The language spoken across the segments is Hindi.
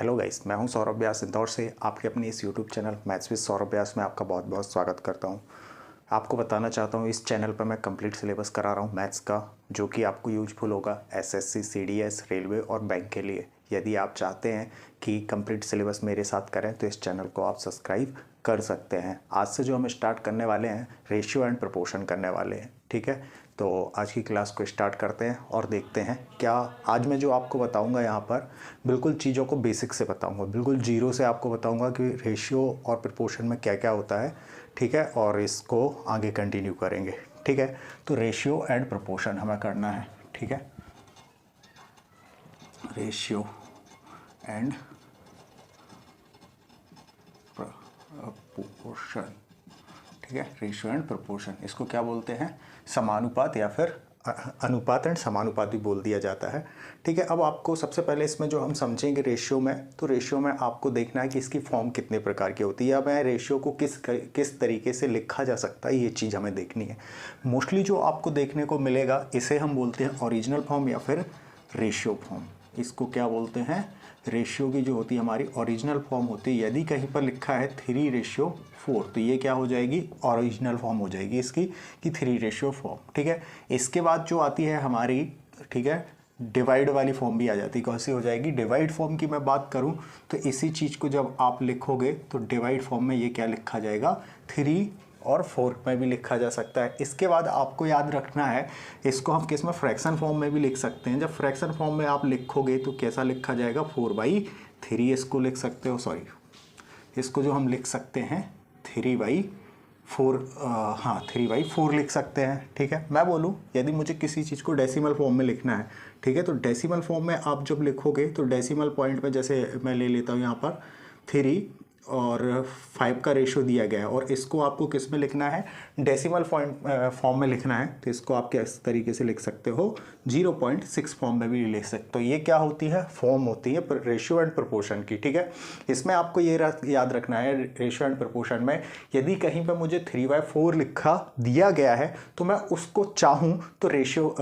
हेलो गाइस, मैं हूं सौरभ व्यास इंदौर से। आपके अपने इस YouTube channel maths with Saurabh Vyas में आपका बहुत बहुत स्वागत करता हूं। आपको बताना चाहता हूं इस चैनल पर मैं कंप्लीट सिलेबस करा रहा हूं मैथ्स का, जो कि आपको यूजफुल होगा एसएससी, सीडीएस, रेलवे और बैंक के लिए। यदि आप चाहते हैं कि कंप्लीट सिलेबस मेरे साथ करें तो इस चैनल को आप सब्सक्राइब कर सकते हैं। आज से जो हम स्टार्ट करने वाले हैं रेशियो एंड प्रोपोर्शन करने वाले हैं, ठीक है। तो आज की क्लास को स्टार्ट करते हैं और देखते हैं क्या आज मैं जो आपको बताऊंगा यहाँ पर बिल्कुल चीज़ों को बेसिक से बताऊंगा, बिल्कुल जीरो से आपको बताऊंगा कि रेशियो और प्रोपोर्शन में क्या क्या होता है, ठीक है। और इसको आगे कंटिन्यू करेंगे, ठीक है। तो रेशियो एंड प्रोपोर्शन हमें करना है, ठीक है। रेशियो एंड प्रोपोर्शन, ठीक है। रेशियो एंड प्रोपोर्शन, इसको क्या बोलते हैं? समानुपात या फिर अनुपात एंड समानुपात भी बोल दिया जाता है, ठीक है। अब आपको सबसे पहले इसमें जो हम समझेंगे रेशियो में, तो रेशियो में आपको देखना है कि इसकी फॉर्म कितने प्रकार की होती है या मैं रेशियो को किस तरीके से लिखा जा सकता है, ये चीज़ हमें देखनी है। मोस्टली जो आपको देखने को मिलेगा इसे हम बोलते हैं ओरिजिनल फॉर्म या फिर रेशियो फॉर्म। इसको क्या बोलते हैं? रेशियो की जो होती है हमारी ओरिजिनल फॉर्म होती है। यदि कहीं पर लिखा है 3:4 तो ये क्या हो जाएगी? ओरिजिनल फॉर्म हो जाएगी इसकी कि 3:4, ठीक है। इसके बाद जो आती है हमारी, ठीक है, डिवाइड वाली फॉर्म भी आ जाती है। कौन सी हो जाएगी? डिवाइड फॉर्म की मैं बात करूं तो इसी चीज़ को जब आप लिखोगे तो डिवाइड फॉर्म में ये क्या लिखा जाएगा? 3 और 4 में भी लिखा जा सकता है। इसके बाद आपको याद रखना है, इसको हम किस में? फ्रैक्शन फॉर्म में भी लिख सकते हैं। जब फ्रैक्शन फॉर्म में आप लिखोगे तो कैसा लिखा जाएगा? 4/3 इसको लिख सकते हो, सॉरी इसको जो हम लिख सकते हैं 3/4, हाँ 3/4 लिख सकते हैं, ठीक है। मैं बोलूँ यदि मुझे किसी चीज़ को डेसिमल फॉर्म में लिखना है, ठीक है, तो डेसिमल फॉर्म में आप जब लिखोगे तो डेसिमल पॉइंट में, जैसे मैं ले लेता हूँ यहाँ पर 3 और 5 का रेशियो दिया गया है और इसको आपको किस में लिखना है? डेसिमल फॉर्म में लिखना है, तो इसको आप किस तरीके से लिख सकते हो? 0.6 फॉर्म में भी लिख सकते हो। ये क्या होती है? फॉर्म होती है रेशियो एंड प्रोपोर्शन की, ठीक है। इसमें आपको ये याद रखना है रेशियो एंड प्रोपोर्शन में, यदि कहीं पर मुझे 3/4 लिखा दिया गया है तो मैं उसको चाहूँ तो रेशियो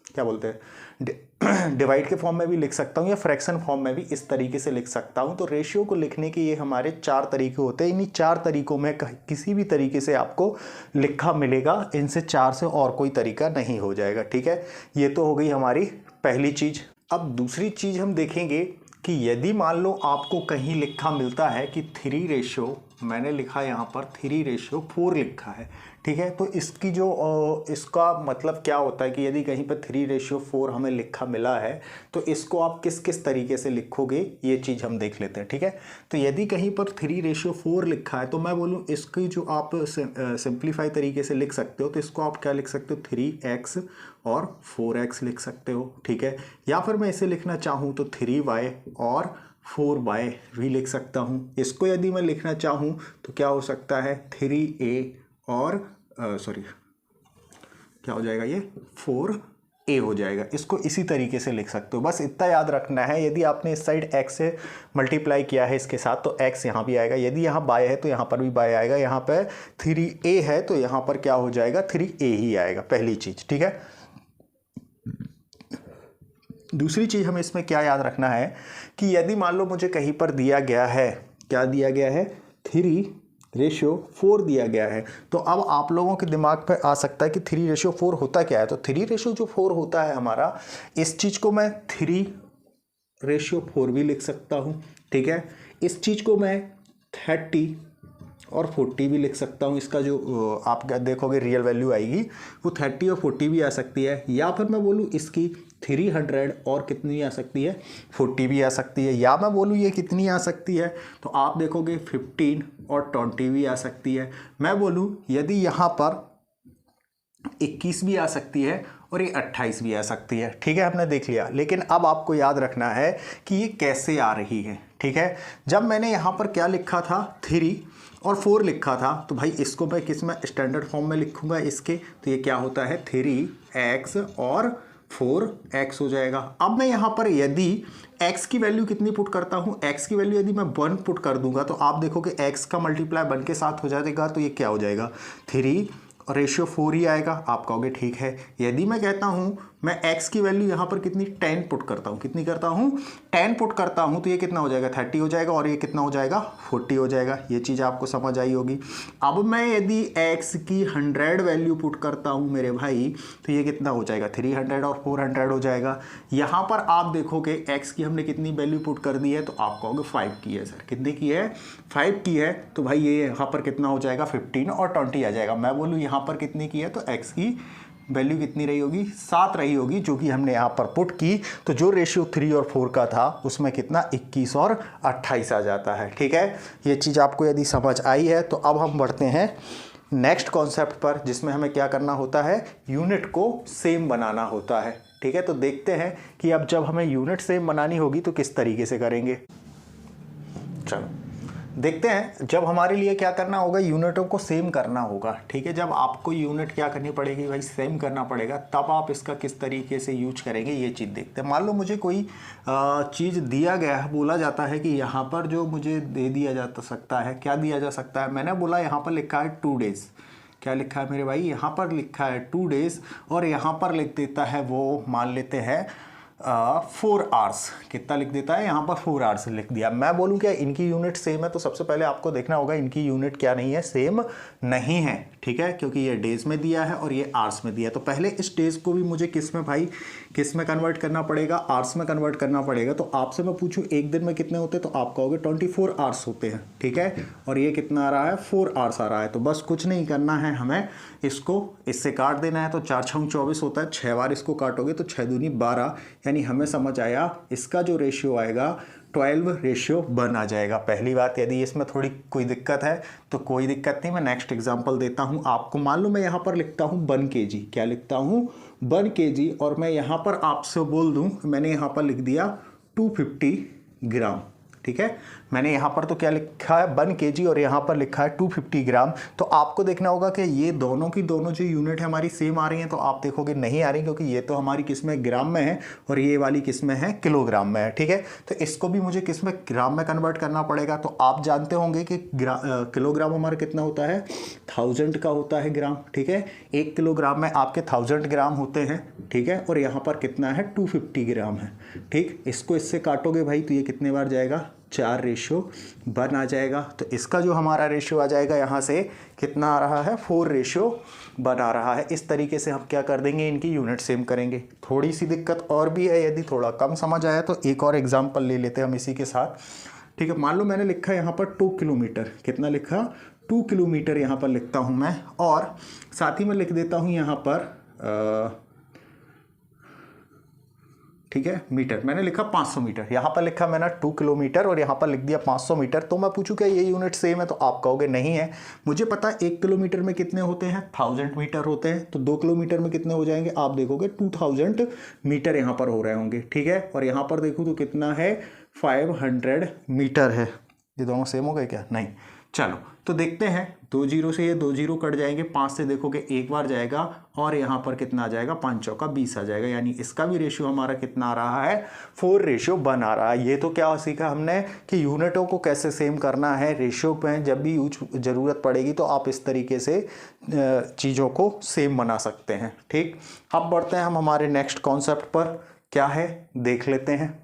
क्या बोलते हैं, डिवाइड के फॉर्म में भी लिख सकता हूँ या फ्रैक्शन फॉर्म में भी इस तरीके से लिख सकता हूँ। तो रेशियो को लिखने के ये हमारे 4 तरीके होते हैं। इन्हीं 4 तरीकों में किसी भी तरीके से आपको लिखा मिलेगा, इनसे 4 से और कोई तरीका नहीं हो जाएगा, ठीक है। ये तो हो गई हमारी पहली चीज़। अब दूसरी चीज़ हम देखेंगे कि यदि मान लो आपको कहीं लिखा मिलता है कि 3, मैंने लिखा यहाँ पर 3:4 लिखा है, ठीक है। तो इसकी जो इसका मतलब क्या होता है कि यदि कहीं पर 3:4 हमें लिखा मिला है तो इसको आप किस किस तरीके से लिखोगे, ये चीज़ हम देख लेते हैं, ठीक है। तो यदि कहीं पर 3:4 लिखा है तो मैं बोलूँ इसकी जो आप सिंप्लीफाई तरीके से लिख सकते हो, तो इसको आप क्या लिख सकते हो? 3x और 4x लिख सकते हो, ठीक है। या फिर मैं इसे लिखना चाहूँ तो 3y और 4y भी लिख सकता हूँ। इसको यदि मैं लिखना चाहूँ तो क्या हो सकता है? 3a और क्या हो जाएगा? ये 4a हो जाएगा। इसको इसी तरीके से लिख सकते हो। बस इतना याद रखना है, यदि आपने इस साइड x से मल्टीप्लाई किया है इसके साथ तो x यहाँ भी आएगा, यदि यहाँ बाय है तो यहाँ पर भी बाय आएगा, यहाँ पे 3a है तो यहाँ पर क्या हो जाएगा? 3a ही आएगा, पहली चीज़, ठीक है। दूसरी चीज़ हमें इसमें क्या याद रखना है कि यदि मान लो मुझे कहीं पर दिया गया है, क्या दिया गया है? 3:4 दिया गया है, तो अब आप लोगों के दिमाग पे आ सकता है कि 3:4 होता क्या है। तो 3:4 होता है हमारा, इस चीज़ को मैं 3:4 भी लिख सकता हूँ, ठीक है। इस चीज़ को मैं 30 और 40 भी लिख सकता हूँ। इसका जो आप देखोगे रियल वैल्यू आएगी वो 30 और 40 भी आ सकती है। या फिर मैं बोलूँ इसकी 300 और कितनी आ सकती है? 40 भी आ सकती है। या मैं बोलूँ ये कितनी आ सकती है तो आप देखोगे 15 और 20 भी आ सकती है। मैं बोलूँ यदि यहाँ पर 21 भी आ सकती है और ये 28 भी आ सकती है, ठीक है। आपने देख लिया, लेकिन अब आपको याद रखना है कि ये कैसे आ रही है, ठीक है। जब मैंने यहाँ पर क्या लिखा था? 3 और 4 लिखा था, तो भाई इसको मैं किस में? स्टैंडर्ड फॉर्म में लिखूंगा इसके, तो ये क्या होता है? 3x और 4x हो जाएगा। अब मैं यहाँ पर यदि x की वैल्यू कितनी पुट करता हूँ? x की वैल्यू यदि मैं 1 पुट कर दूंगा तो आप देखोगे x का मल्टीप्लाई 1 के साथ हो जाएगा, तो ये क्या हो जाएगा? 3 और रेशियो 4 ही आएगा। आप कहोगे ठीक है। यदि मैं कहता हूँ मैं x की वैल्यू यहाँ पर कितनी 10 पुट करता हूँ, कितनी करता हूँ 10 पुट करता हूँ, तो ये कितना हो जाएगा 30 हो जाएगा और ये कितना हो जाएगा 40 हो जाएगा। ये चीज़ आपको समझ आई होगी। अब मैं यदि x की 100 वैल्यू पुट करता हूँ मेरे भाई, तो ये कितना हो जाएगा 300 और 400 हो जाएगा। यहाँ पर आप देखोगे x की हमने कितनी वैल्यू पुट कर दी है, तो आप कहोगे 5 की है सर, कितनी की है 5 की है, तो भाई ये यहाँ पर कितना हो जाएगा 15 और 20 आ जाएगा। मैं बोलूँ यहाँ पर कितनी की है, तो x की वैल्यू कितनी रही होगी 7 रही होगी, जो कि हमने यहाँ पर पुट की। तो जो रेशियो 3 और 4 का था उसमें कितना 21 और 28 आ जाता है। ठीक है, ये चीज़ आपको यदि समझ आई है तो अब हम बढ़ते हैं नेक्स्ट कॉन्सेप्ट पर, जिसमें हमें क्या करना होता है, यूनिट को सेम बनाना होता है। ठीक है, तो देखते हैं कि अब जब हमें यूनिट सेम बनानी होगी तो किस तरीके से करेंगे। चलो देखते हैं, जब हमारे लिए क्या करना होगा, यूनिटों को सेम करना होगा। ठीक है, जब आपको यूनिट क्या करनी पड़ेगी भाई, सेम करना पड़ेगा, तब आप इसका किस तरीके से यूज करेंगे ये चीज़ देखते हैं। मान लो मुझे कोई चीज़ दिया गया है, बोला जाता है कि यहाँ पर जो मुझे दे दिया जा सकता है, क्या दिया जा सकता है, मैंने बोला यहाँ पर लिखा है 2 डेज़, क्या लिखा है मेरे भाई, यहाँ पर लिखा है 2 डेज़ और यहाँ पर लिख देता है वो, मान लेते हैं 4 आवर्स, कितना लिख देता है यहाँ पर 4 आवर्स लिख दिया। मैं बोलूँ क्या इनकी यूनिट सेम है, तो सबसे पहले आपको देखना होगा इनकी यूनिट क्या नहीं है, सेम नहीं है। ठीक है, क्योंकि ये डेज में दिया है और ये आवर्स में दिया है, तो पहले इस डेज को भी मुझे किस में भाई, किस में कन्वर्ट करना पड़ेगा, आवर्स में कन्वर्ट करना पड़ेगा। तो आपसे मैं पूछूं एक दिन में कितने होते हैं, तो आप कहोगे 24 आवर्स होते हैं। ठीक है, और ये कितना आ रहा है 4 आवर्स आ रहा है। तो बस कुछ नहीं करना है, हमें इसको इससे काट देना है। तो 4 6 24 होता है, 6 बार इसको काटोगे तो 6 दूनी 12, यानी हमें समझ आया इसका जो रेशियो आएगा 12:1 आ जाएगा। पहली बात, यदि इसमें थोड़ी कोई दिक्कत है तो कोई दिक्कत नहीं, मैं नेक्स्ट एग्जांपल देता हूं आपको। मान लो मैं यहाँ पर लिखता हूं 1 kg, क्या लिखता हूं 1 kg, और मैं यहाँ पर आपसे बोल दूं, मैंने यहाँ पर लिख दिया 250 ग्राम। ठीक है, मैंने यहाँ पर तो क्या लिखा है 1 kg और यहाँ पर लिखा है 250 ग्राम। तो आपको देखना होगा कि ये दोनों की दोनों जो यूनिट है हमारी सेम आ रही हैं, तो आप देखोगे नहीं आ रही, क्योंकि ये तो हमारी किस में ग्राम में है और ये वाली किस में है किलोग्राम में है। ठीक है, तो इसको भी मुझे किस में ग्राम में कन्वर्ट करना पड़ेगा। तो आप जानते होंगे कि किलोग्राम हमारा कितना होता है 1000 का होता है ग्राम। ठीक है, 1 किलोग्राम में आपके 1000 ग्राम होते हैं। ठीक है, और यहाँ पर कितना है 250 ग्राम है। ठीक, इसको इससे काटोगे भाई तो ये कितने बार जाएगा 4:1 आ जाएगा। तो इसका जो हमारा रेशियो आ जाएगा यहाँ से कितना आ रहा है 4:1 आ रहा है। इस तरीके से हम क्या कर देंगे, इनकी यूनिट सेम करेंगे। थोड़ी सी दिक्कत और भी है, यदि थोड़ा कम समझ आया तो एक और एग्जांपल ले लेते हैं हम इसी के साथ। ठीक है, मान लो मैंने लिखा यहाँ पर 2 किलोमीटर, कितना लिखा 2 किलोमीटर यहाँ पर लिखता हूँ मैं, और साथ ही मैं लिख देता हूँ यहाँ पर ठीक है मीटर, मैंने लिखा 500 मीटर, यहाँ पर लिखा मैंने 2 किलोमीटर और यहाँ पर लिख दिया 500 मीटर। तो मैं पूछूं क्या ये यूनिट सेम है, तो आप कहोगे नहीं है। मुझे पता है 1 किलोमीटर में कितने होते हैं 1000 मीटर होते हैं, तो 2 किलोमीटर में कितने हो जाएंगे, आप देखोगे 2000 मीटर यहाँ पर हो रहे होंगे। ठीक है, और यहाँ पर देखूँ तो कितना है 500 मीटर है। ये दोनों सेम हो गए क्या, नहीं। चलो तो देखते हैं, 2 0 से ये 2 0 कट जाएंगे, 5 से देखोगे एक बार जाएगा और यहाँ पर कितना आ जाएगा 5 चौका 20 आ जाएगा, यानी इसका भी रेशियो हमारा कितना आ रहा है 4:1 आ रहा है। ये तो क्या सीखा हमने कि यूनिटों को कैसे सेम करना है, रेशियो पे जब भी ज़रूरत पड़ेगी तो आप इस तरीके से चीज़ों को सेम बना सकते हैं। ठीक, अब बढ़ते हैं हम हमारे नेक्स्ट कॉन्सेप्ट पर, क्या है देख लेते हैं।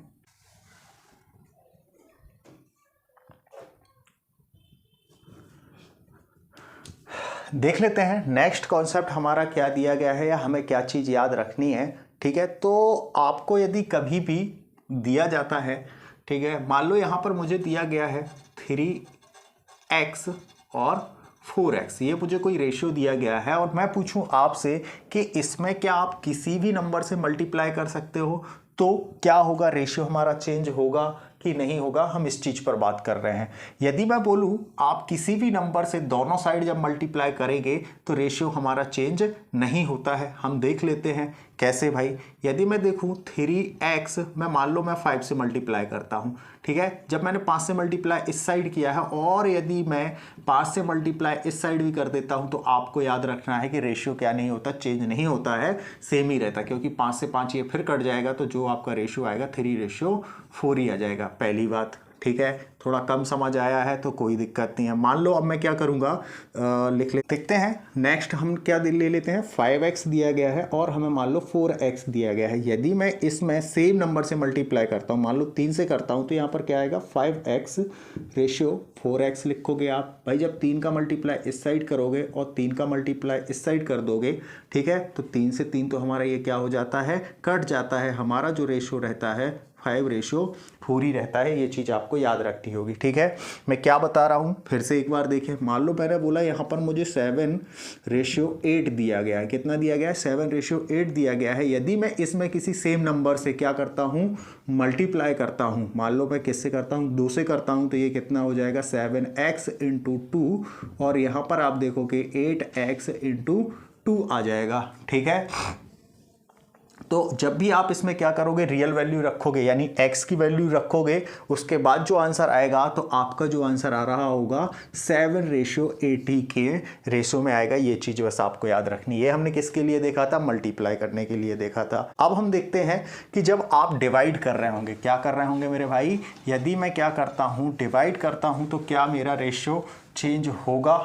देख लेते हैं नेक्स्ट कॉन्सेप्ट हमारा क्या दिया गया है या हमें क्या चीज़ याद रखनी है। ठीक है, तो आपको यदि कभी भी दिया जाता है, ठीक है, मान लो यहाँ पर मुझे दिया गया है 3x और 4x, ये मुझे कोई रेशियो दिया गया है और मैं पूछूं आपसे कि इसमें क्या आप किसी भी नंबर से मल्टीप्लाई कर सकते हो, तो क्या होगा, रेशियो हमारा चेंज होगा कि नहीं होगा, हम इस चीज़ पर बात कर रहे हैं। यदि मैं बोलूं आप किसी भी नंबर से दोनों साइड जब मल्टीप्लाई करेंगे तो रेशियो हमारा चेंज नहीं होता है। हम देख लेते हैं कैसे भाई। यदि मैं देखूं 3x, मैं मान लो मैं 5 से मल्टीप्लाई करता हूं, ठीक है, जब मैंने 5 से मल्टीप्लाई इस साइड किया है और यदि मैं 5 से मल्टीप्लाई इस साइड भी कर देता हूं, तो आपको याद रखना है कि रेशियो क्या नहीं होता, चेंज नहीं होता है, सेम ही रहता, क्योंकि 5 से 5 ये फिर कट जाएगा, तो जो आपका रेशियो आएगा 3:4 ही आ जाएगा, पहली बात। ठीक है, थोड़ा कम समझ आया है तो कोई दिक्कत नहीं है। मान लो अब मैं क्या करूँगा, देखते हैं नेक्स्ट हम क्या ले लेते हैं। 5x दिया गया है और हमें मान लो 4x दिया गया है। यदि मैं इसमें सेम नंबर से मल्टीप्लाई करता हूँ, मान लो 3 से करता हूँ, तो यहाँ पर क्या आएगा 5x रेशियो 4x लिखोगे आप। भाई जब 3 का मल्टीप्लाई इस साइड करोगे और 3 का मल्टीप्लाई इस साइड कर दोगे, ठीक है, तो 3 से 3 तो हमारा ये क्या हो जाता है, कट जाता है। हमारा जो रेशियो रहता है 5:4 ही रहता है। ये चीज़ आपको याद रखनी होगी, ठीक है। मैं क्या बता रहा हूँ फिर से एक बार देखें। मान लो मैंने बोला यहाँ पर मुझे 7:8 दिया गया है। कितना दिया गया है, 7:8 दिया गया है। यदि मैं इसमें किसी सेम नंबर से क्या करता हूँ, मल्टीप्लाई करता हूँ, मान लो मैं किससे करता हूँ, 2 से करता हूँ, तो ये कितना हो जाएगा 7x × 2, और यहाँ पर आप देखोगे 8x × 2 आ जाएगा, ठीक है। तो जब भी आप इसमें क्या करोगे, रियल वैल्यू रखोगे यानी x की वैल्यू रखोगे, उसके बाद जो आंसर आएगा तो आपका जो आंसर आ रहा होगा 7:80 के रेशो में आएगा। ये चीज बस आपको याद रखनी है। हमने किसके लिए देखा था, मल्टीप्लाई करने के लिए देखा था। अब हम देखते हैं कि जब आप डिवाइड कर रहे होंगे, क्या कर रहे होंगे मेरे भाई, यदि मैं क्या करता हूँ, डिवाइड करता हूँ, तो क्या मेरा रेशो चेंज होगा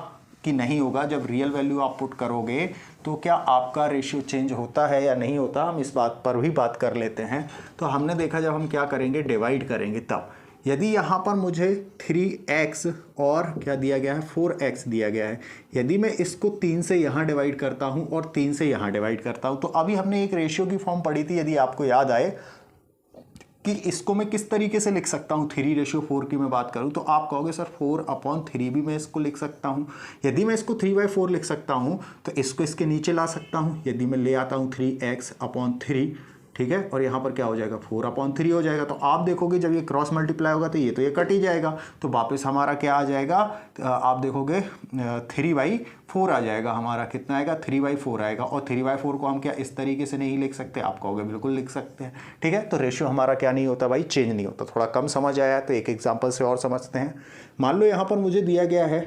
कि नहीं होगा। जब रियल वैल्यू आप पुट करोगे तो क्या आपका रेशियो चेंज होता है या नहीं होता, हम इस बात पर भी बात कर लेते हैं। तो हमने देखा जब हम क्या करेंगे, डिवाइड करेंगे, तब यदि यहाँ पर मुझे 3x और क्या दिया गया है 4x दिया गया है, यदि मैं इसको 3 से यहाँ डिवाइड करता हूँ और 3 से यहाँ डिवाइड करता हूँ, तो अभी हमने एक रेशियो की फॉर्म पढ़ी थी, यदि आपको याद आए, कि इसको मैं किस तरीके से लिख सकता हूँ। 3:4 की मैं बात करूँ तो आप कहोगे सर 4/3 भी मैं इसको लिख सकता हूँ। यदि मैं इसको 3/4 लिख सकता हूँ तो इसको इसके नीचे ला सकता हूँ। यदि मैं ले आता हूँ 3x/3, ठीक है, और यहाँ पर क्या हो जाएगा 4/3 हो जाएगा। तो आप देखोगे जब ये क्रॉस मल्टीप्लाई होगा तो ये कट ही जाएगा, तो वापस हमारा क्या आ जाएगा, आप देखोगे 3/4 आ जाएगा। हमारा कितना आएगा, 3/4 आएगा। और 3/4 को हम क्या इस तरीके से नहीं लिख सकते, आप कहोगे बिल्कुल लिख सकते हैं, ठीक है। तो रेशियो हमारा क्या नहीं होता भाई, चेंज नहीं होता। थोड़ा कम समझ आया तो एक एग्जाम्पल से और समझते हैं। मान लो यहाँ पर मुझे दिया गया है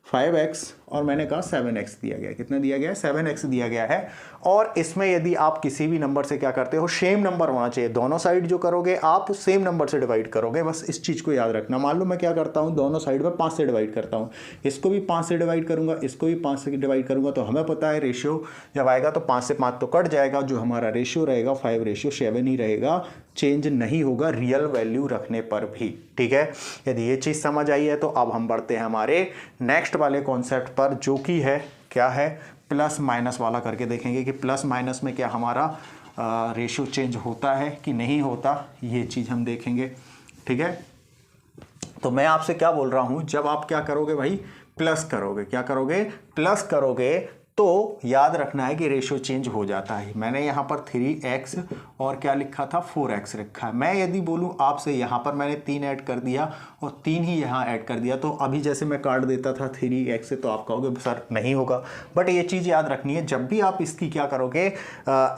5x और मैंने कहा 7x दिया गया है। कितना दिया गया है, 7x दिया गया है। और इसमें यदि आप किसी भी नंबर से क्या करते हो, सेम नंबर होना चाहिए। दोनों साइड जो करोगे आप सेम नंबर से डिवाइड करोगे, बस इस चीज़ को याद रखना। मान लो मैं क्या करता हूँ, दोनों साइड में 5 से डिवाइड करता हूँ, इसको भी 5 से डिवाइड करूँगा, इसको भी 5 से डिवाइड करूँगा, तो हमें पता है रेशियो जब आएगा तो 5 से 5 तो कट जाएगा। जो हमारा रेशियो रहेगा 5:7 ही रहेगा, चेंज नहीं होगा रियल वैल्यू रखने पर भी, ठीक है। यदि ये चीज़ समझ आई है तो अब हम बढ़ते हैं हमारे नेक्स्ट वाले कॉन्सेप्ट पर, जो कि है क्या है, प्लस माइनस वाला करके देखेंगे कि प्लस माइनस में क्या हमारा रेशियो चेंज होता है कि नहीं होता, ये चीज़ हम देखेंगे, ठीक है। तो मैं आपसे क्या बोल रहा हूँ, जब आप क्या करोगे भाई, प्लस करोगे, क्या करोगे, प्लस करोगे, तो याद रखना है कि रेशियो चेंज हो जाता है। मैंने यहाँ पर 3x और क्या लिखा था 4x रखा है। मैं यदि बोलूँ आपसे, यहाँ पर मैंने 3 ऐड कर दिया और 3 ही यहाँ ऐड कर दिया, तो अभी जैसे मैं काट देता था 3x से, तो आप कहोगे सर नहीं होगा। बट ये चीज़ याद रखनी है, जब भी आप इसकी क्या करोगे,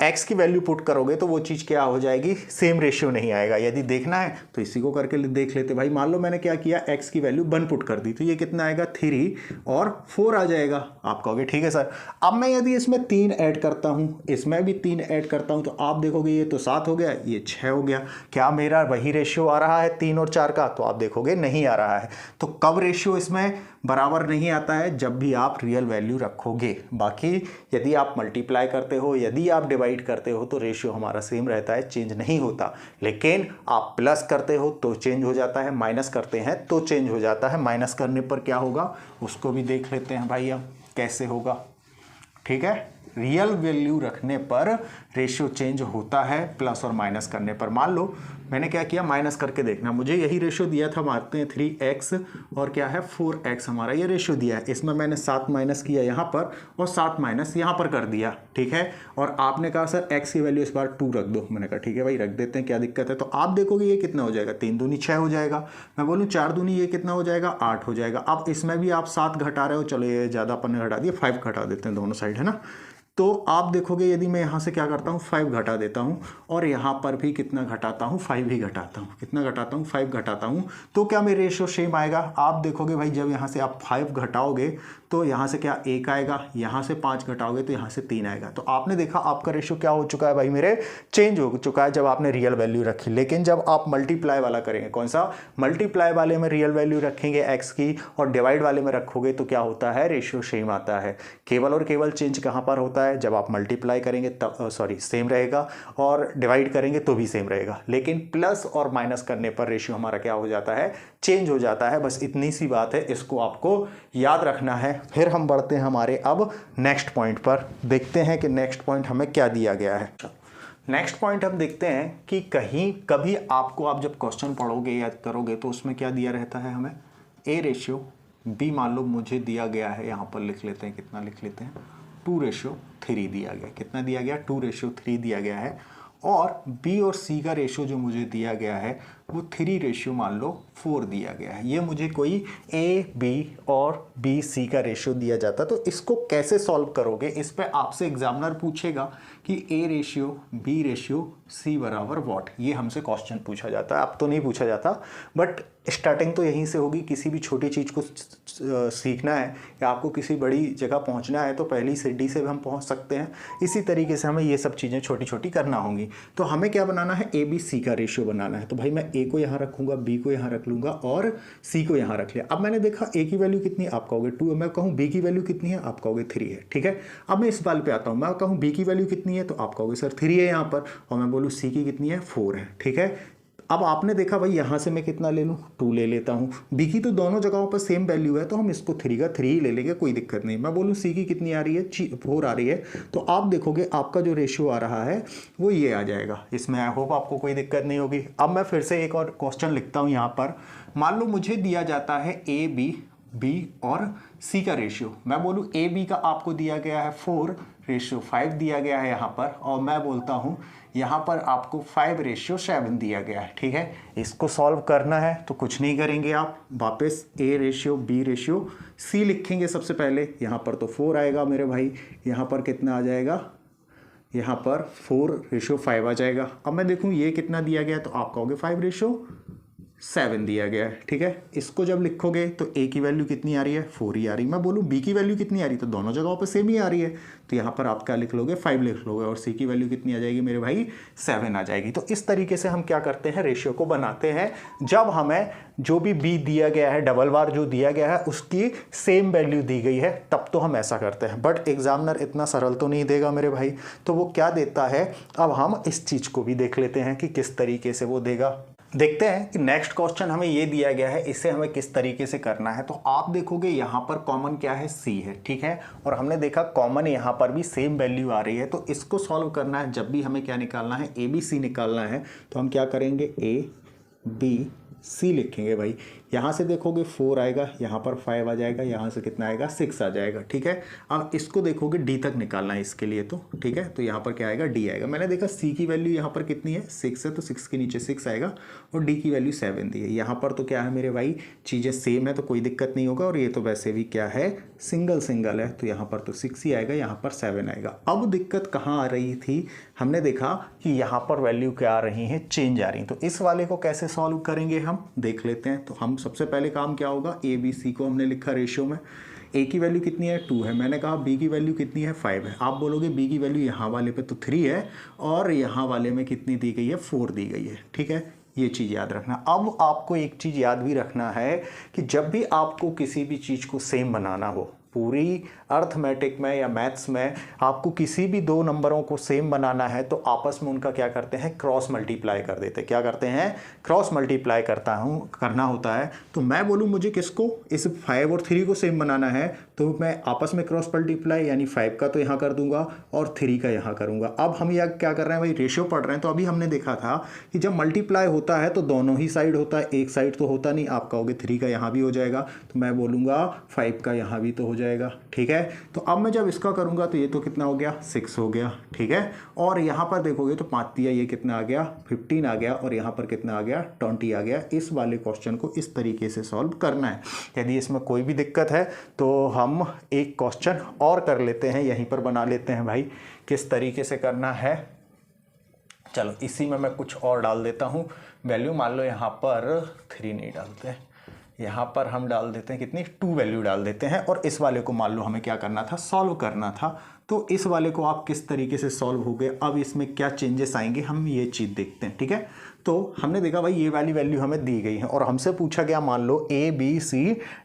x की वैल्यू पुट करोगे, तो वो चीज़ क्या हो जाएगी, सेम रेशियो नहीं आएगा। यदि देखना है तो इसी को करके देख लेते भाई। मान लो मैंने क्या किया, x की वैल्यू 1 पुट कर दी, तो ये कितना आएगा 3 और 4 आ जाएगा। आप कहोगे ठीक है सर। अब मैं यदि इसमें 3 ऐड करता हूँ, इसमें भी 3 ऐड करता हूँ, तो आप देखोगे ये तो 7 हो गया, ये 6 हो गया। क्या मेरा वही रेशियो आ रहा है 3 और 4 का, तो आप देखोगे नहीं आ रहा है। तो कब रेशियो इसमें बराबर नहीं आता है, जब भी आप रियल वैल्यू रखोगे। बाकी यदि आप मल्टीप्लाई करते हो, यदि आप डिवाइड करते हो, तो रेशियो हमारा सेम रहता है, चेंज नहीं होता। लेकिन आप प्लस करते हो तो चेंज हो जाता है, माइनस करते हैं तो चेंज हो जाता है। माइनस करने पर क्या होगा उसको भी देख लेते हैं भाई, अब कैसे होगा, ठीक है। रियल वैल्यू रखने पर रेशियो चेंज होता है, प्लस और माइनस करने पर। मान लो मैंने क्या किया, माइनस करके देखना, मुझे यही रेशियो दिया था, मारते हैं 3x और क्या है 4x, हमारा ये रेशियो दिया है। इसमें मैंने 7 माइनस किया यहाँ पर और 7 माइनस यहाँ पर कर दिया, ठीक है। और आपने कहा सर x की वैल्यू इस बार 2 रख दो। मैंने कहा ठीक है भाई रख देते हैं, क्या दिक्कत है। तो आप देखोगे ये कितना हो जाएगा, 3 दूनी 6 हो जाएगा। मैं बोलूँ 4 दूनी ये कितना हो जाएगा, 8 हो जाएगा। अब इसमें भी आप 7 घटा रहे हो, चलो ये ज़्यादा अपन ने घटा दिया, 5 घटा देते हैं दोनों साइड, है ना। तो आप देखोगे यदि मैं यहाँ से क्या करता हूँ 5 घटा देता हूँ और यहाँ पर भी कितना घटाता हूँ 5 ही घटाता हूँ, कितना घटाता हूँ 5 घटाता हूँ, तो क्या मेरे रेशियो सेम आएगा। आप देखोगे भाई जब यहाँ से आप 5 घटाओगे तो यहाँ से क्या 1 आएगा, यहाँ से 5 घटाओगे तो यहाँ से 3 आएगा। तो आपने देखा आपका रेशियो क्या हो चुका है भाई मेरे, चेंज हो चुका है जब आपने रियल वैल्यू रखी। लेकिन जब आप मल्टीप्लाई वाला करेंगे, कौन सा, मल्टीप्लाई वाले में रियल वैल्यू रखेंगे एक्स की और डिवाइड वाले में रखोगे तो क्या होता है, रेशियो सेम आता है। केवल और केवल चेंज कहाँ पर होता है, जब आप मल्टीप्लाई करेंगे तब सेम रहेगा और डिवाइड करेंगे तो भी सेम रहेगा, लेकिन प्लस और माइनस करने पर रेशियो हमारा क्या हो जाता है, चेंज हो जाता है। बस इतनी सी बात है, इसको आपको याद रखना है। फिर हम बढ़ते हैं हमारे अब नेक्स्ट पॉइंट पर, देखते हैं कि नेक्स्ट पॉइंट हमें क्या दिया गया है। नेक्स्ट पॉइंट हम देखते हैं कि कहीं कभी आपको, आप जब क्वेश्चन पढ़ोगे या करोगे तो उसमें क्या दिया रहता है हमें, ए रेशियो बी मान लो मुझे दिया गया है, यहाँ पर लिख लेते हैं, कितना लिख लेते हैं 2:3 दिया गया। कितना दिया गया, 2:3 दिया गया है। और बी और सी का रेशियो जो मुझे दिया गया है वो 3 मान लो 4 दिया गया है। ये मुझे कोई ए बी और बी सी का रेशियो दिया जाता है। तो इसको कैसे सॉल्व करोगे, इस पे आपसे एग्जामिनर पूछेगा कि A ratio B ratio C बराबर व्हाट, ये हमसे क्वेश्चन पूछा जाता है। अब तो नहीं पूछा जाता, बट स्टार्टिंग तो यहीं से होगी। किसी भी छोटी चीज़ को सीखना है या आपको किसी बड़ी जगह पहुंचना है तो पहली सीढ़ी से भी हम पहुंच सकते हैं। इसी तरीके से हमें ये सब चीज़ें छोटी छोटी करना होंगी। तो हमें क्या बनाना है, ए बी सी का रेशियो बनाना है। तो भाई मैं ए को यहाँ रखूँगा, बी को यहाँ रख लूँगा और सी को यहाँ रख लिया। अब मैंने देखा ए की वैल्यू कितनी है, आप कहोगे 2 है। मैं कहूँ बी की वैल्यू कितनी है, आप कहोगे 3 है। ठीक है, अब मैं इस बाल पे आता हूँ, मैं कहूँ बी की वैल्यू कितनी है तो आप कहोगे सर 3 है यहाँ पर, और मैं बोलूँ सी की कितनी है 4 है। ठीक है, अब आपने देखा भाई यहाँ से मैं कितना ले लूँ, 2 ले लेता हूँ। बी की तो दोनों जगहों पर सेम वैल्यू है तो हम इसको 3 का 3 ही ले लेंगे, कोई दिक्कत नहीं। मैं बोलूँ सी की कितनी आ रही है, 4 आ रही है, तो आप देखोगे आपका जो रेशियो आ रहा है वो ये आ जाएगा। इसमें आई होप आपको कोई दिक्कत नहीं होगी। अब मैं फिर से एक और क्वेश्चन लिखता हूँ यहाँ पर। मान लो मुझे दिया जाता है ए बी और सी का रेशियो। मैं बोलूँ ए बी का आपको दिया गया है 4:5 दिया गया है यहाँ पर, और मैं बोलता हूँ यहाँ पर आपको 5:7 दिया गया है। ठीक है, इसको सॉल्व करना है तो कुछ नहीं करेंगे, आप वापस A ratio B ratio C लिखेंगे सबसे पहले। यहाँ पर तो 4 आएगा मेरे भाई, यहाँ पर कितना आ जाएगा, यहाँ पर 4:5 आ जाएगा। अब मैं देखूँ ये कितना दिया गया है तो आप कहोगे 5:7 दिया गया है। ठीक है, इसको जब लिखोगे तो ए की वैल्यू कितनी आ रही है, 4 ही आ रही है। मैं बोलूँ बी की वैल्यू कितनी आ रही है तो दोनों जगहों पर सेम ही आ रही है, तो यहाँ पर आप क्या लिख लोगे 5 लिख लोगे, और सी की वैल्यू कितनी आ जाएगी मेरे भाई 7 आ जाएगी। तो इस तरीके से हम क्या करते हैं, रेशियो को बनाते हैं। जब हमें जो भी बी दिया गया है, डबल बार जो दिया गया है उसकी सेम वैल्यू दी गई है, तब तो हम ऐसा करते हैं। बट एग्जामिनर इतना सरल तो नहीं देगा मेरे भाई, तो वो क्या देता है, अब हम इस चीज़ को भी देख लेते हैं कि किस तरीके से वो देगा। देखते हैं कि नेक्स्ट क्वेश्चन हमें ये दिया गया है, इसे हमें किस तरीके से करना है। तो आप देखोगे यहाँ पर कॉमन क्या है, सी है। ठीक है, और हमने देखा कॉमन यहाँ पर भी सेम वैल्यू आ रही है, तो इसको सॉल्व करना है। जब भी हमें क्या निकालना है, ए बी सी निकालना है, तो हम क्या करेंगे, ए बी सी लिखेंगे भाई। यहाँ से देखोगे 4 आएगा, यहाँ पर 5 आ जाएगा, यहाँ से कितना आएगा 6 आ जाएगा। ठीक है, अब इसको देखोगे डी तक निकालना है इसके लिए, तो ठीक है, तो यहाँ पर क्या आएगा, डी आएगा। मैंने देखा सी की वैल्यू यहाँ पर कितनी है, 6 है, तो 6 के नीचे 6 आएगा, और डी की वैल्यू 7 दी है। यहाँ पर तो क्या है मेरे भाई, चीज़ें सेम है तो कोई दिक्कत नहीं होगा, और ये तो वैसे भी क्या है, सिंगल है, तो यहाँ पर तो 6 ही आएगा, यहाँ पर 7 आएगा। अब दिक्कत कहाँ आ रही थी, हमने देखा कि यहाँ पर वैल्यू क्या आ रही है, चेंज आ रही है। तो इस वाले को कैसे सॉल्व करेंगे हम देख लेते हैं। तो हम सबसे पहले काम क्या होगा, ए बी सी को हमने लिखा रेशियो में, ए की वैल्यू कितनी है 2 है, मैंने कहा बी की वैल्यू कितनी है 5 है। आप बोलोगे बी की वैल्यू यहाँ वाले पे तो 3 है, और यहाँ वाले में कितनी दी गई है, 4 दी गई है। ठीक है, ये चीज़ याद रखना। अब आपको एक चीज़ याद भी रखना है कि जब भी आपको किसी भी चीज़ को सेम बनाना हो, पूरी अर्थमेटिक में या मैथ्स में आपको किसी भी दो नंबरों को सेम बनाना है, तो आपस में उनका क्या करते हैं, क्रॉस मल्टीप्लाई कर देते हैं। क्या करते हैं, क्रॉस मल्टीप्लाई करना होता है। तो मैं बोलूँ मुझे किसको, इस 5 और 3 को सेम बनाना है, तो मैं आपस में क्रॉस मल्टीप्लाई, यानी 5 का तो यहाँ कर दूंगा और 3 का यहाँ करूँगा। अब हम यह क्या कर रहे हैं भाई, रेशियो पढ़ रहे हैं। तो अभी हमने देखा था कि जब मल्टीप्लाई होता है तो दोनों ही साइड होता है, एक साइड तो होता नहीं। आप कहोगे 3 का यहाँ भी हो जाएगा, तो मैं बोलूँगा 5 का यहाँ भी तो हो जाएगा। ठीक है, तो अब मैं जब इसका करूँगा तो ये तो कितना हो गया, 6 हो गया। ठीक है, और यहाँ पर देखोगे तो 5 दिया, ये कितना आ गया, 15 आ गया, और यहाँ पर कितना आ गया, 20 आ गया। इस वाले क्वेश्चन को इस तरीके से सॉल्व करना है। यदि इसमें कोई भी दिक्कत है तो हम हम एक क्वेश्चन और कर लेते हैं, यहीं पर बना लेते हैं भाई। किस तरीके से करना है, चलो इसी में मैं कुछ और डाल देता हूँ वैल्यू। मान लो यहाँ पर 3 नहीं डालते हैं, यहाँ पर हम डाल देते हैं कितनी 2 वैल्यू डाल देते हैं। और इस वाले को मान लो हमें क्या करना था, सॉल्व करना था। तो इस वाले को आप किस तरीके से सॉल्व हो गए, अब इसमें क्या चेंजेस आएंगे हम ये चीज़ देखते हैं, ठीक है। तो हमने देखा भाई ये वाली वैल्यू हमें दी गई है और हमसे पूछा गया मान लो A B C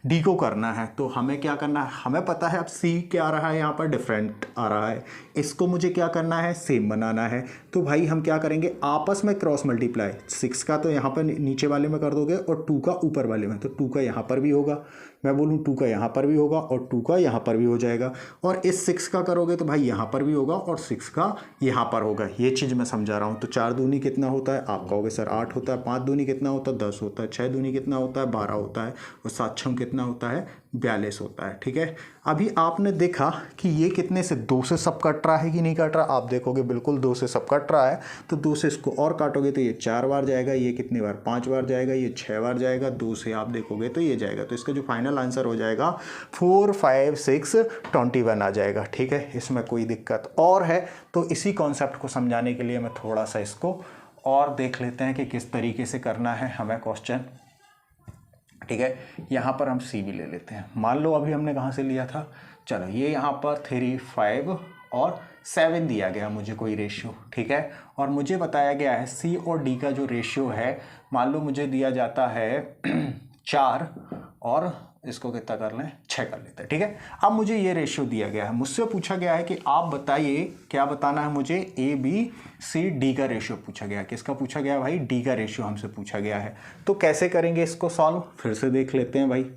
D को करना है। तो हमें क्या करना है, हमें पता है अब C क्या आ रहा है, यहाँ पर डिफरेंट आ रहा है, इसको मुझे क्या करना है, सेम बनाना है। तो भाई हम क्या करेंगे, आपस में क्रॉस मल्टीप्लाई, 6 का तो यहाँ पर नीचे वाले में कर दोगे और 2 का ऊपर वाले में, तो 2 का यहाँ पर भी होगा, मैं बोलूँ 2 का यहाँ पर भी होगा और 2 का यहाँ पर भी हो जाएगा। और इस 6 का करोगे तो भाई यहाँ पर भी होगा और 6 का यहाँ पर होगा। ये चीज़ मैं समझा रहा हूँ। तो 4 दूनी कितना होता है, आप कहोगे सर 8 होता है, 5 दूनी कितना होता है, 10 होता है, 6 दूनी कितना होता है, 12 होता है, और 7 छम कितना होता है, 42 होता है, ठीक है। अभी आपने देखा कि ये कितने से 2 से सब कट रहा है कि नहीं कट रहा, आप देखोगे बिल्कुल 2 से सब कट रहा है। तो 2 से इसको और काटोगे तो ये 4 बार जाएगा, ये कितनी बार, 5 बार जाएगा, ये 6 बार जाएगा, 2 से आप देखोगे तो ये जाएगा। तो इसका जो फाइनल आंसर हो जाएगा 4 5 6 21 आ जाएगा, ठीक है। इसमें कोई दिक्कत और है तो इसी कॉन्सेप्ट को समझाने के लिए मैं थोड़ा सा इसको और देख लेते हैं कि किस तरीके से करना है हमें क्वेश्चन, ठीक है। यहाँ पर हम C भी ले लेते हैं। मान लो अभी हमने कहाँ से लिया था, चलो ये यहाँ पर 3 5 और 7 दिया गया मुझे कोई रेशियो, ठीक है। और मुझे बताया गया है C और D का जो रेशियो है, मान लो मुझे दिया जाता है 4 और इसको कितना कर लें, 6 कर लेते हैं, ठीक है। अब मुझे ये रेशियो दिया गया है, मुझसे पूछा गया है कि आप बताइए क्या बताना है मुझे, A B C D का रेशियो पूछा गया है। किसका पूछा गया है भाई, D का रेशियो हमसे पूछा गया है। तो कैसे करेंगे इसको सॉल्व, फिर से देख लेते हैं भाई,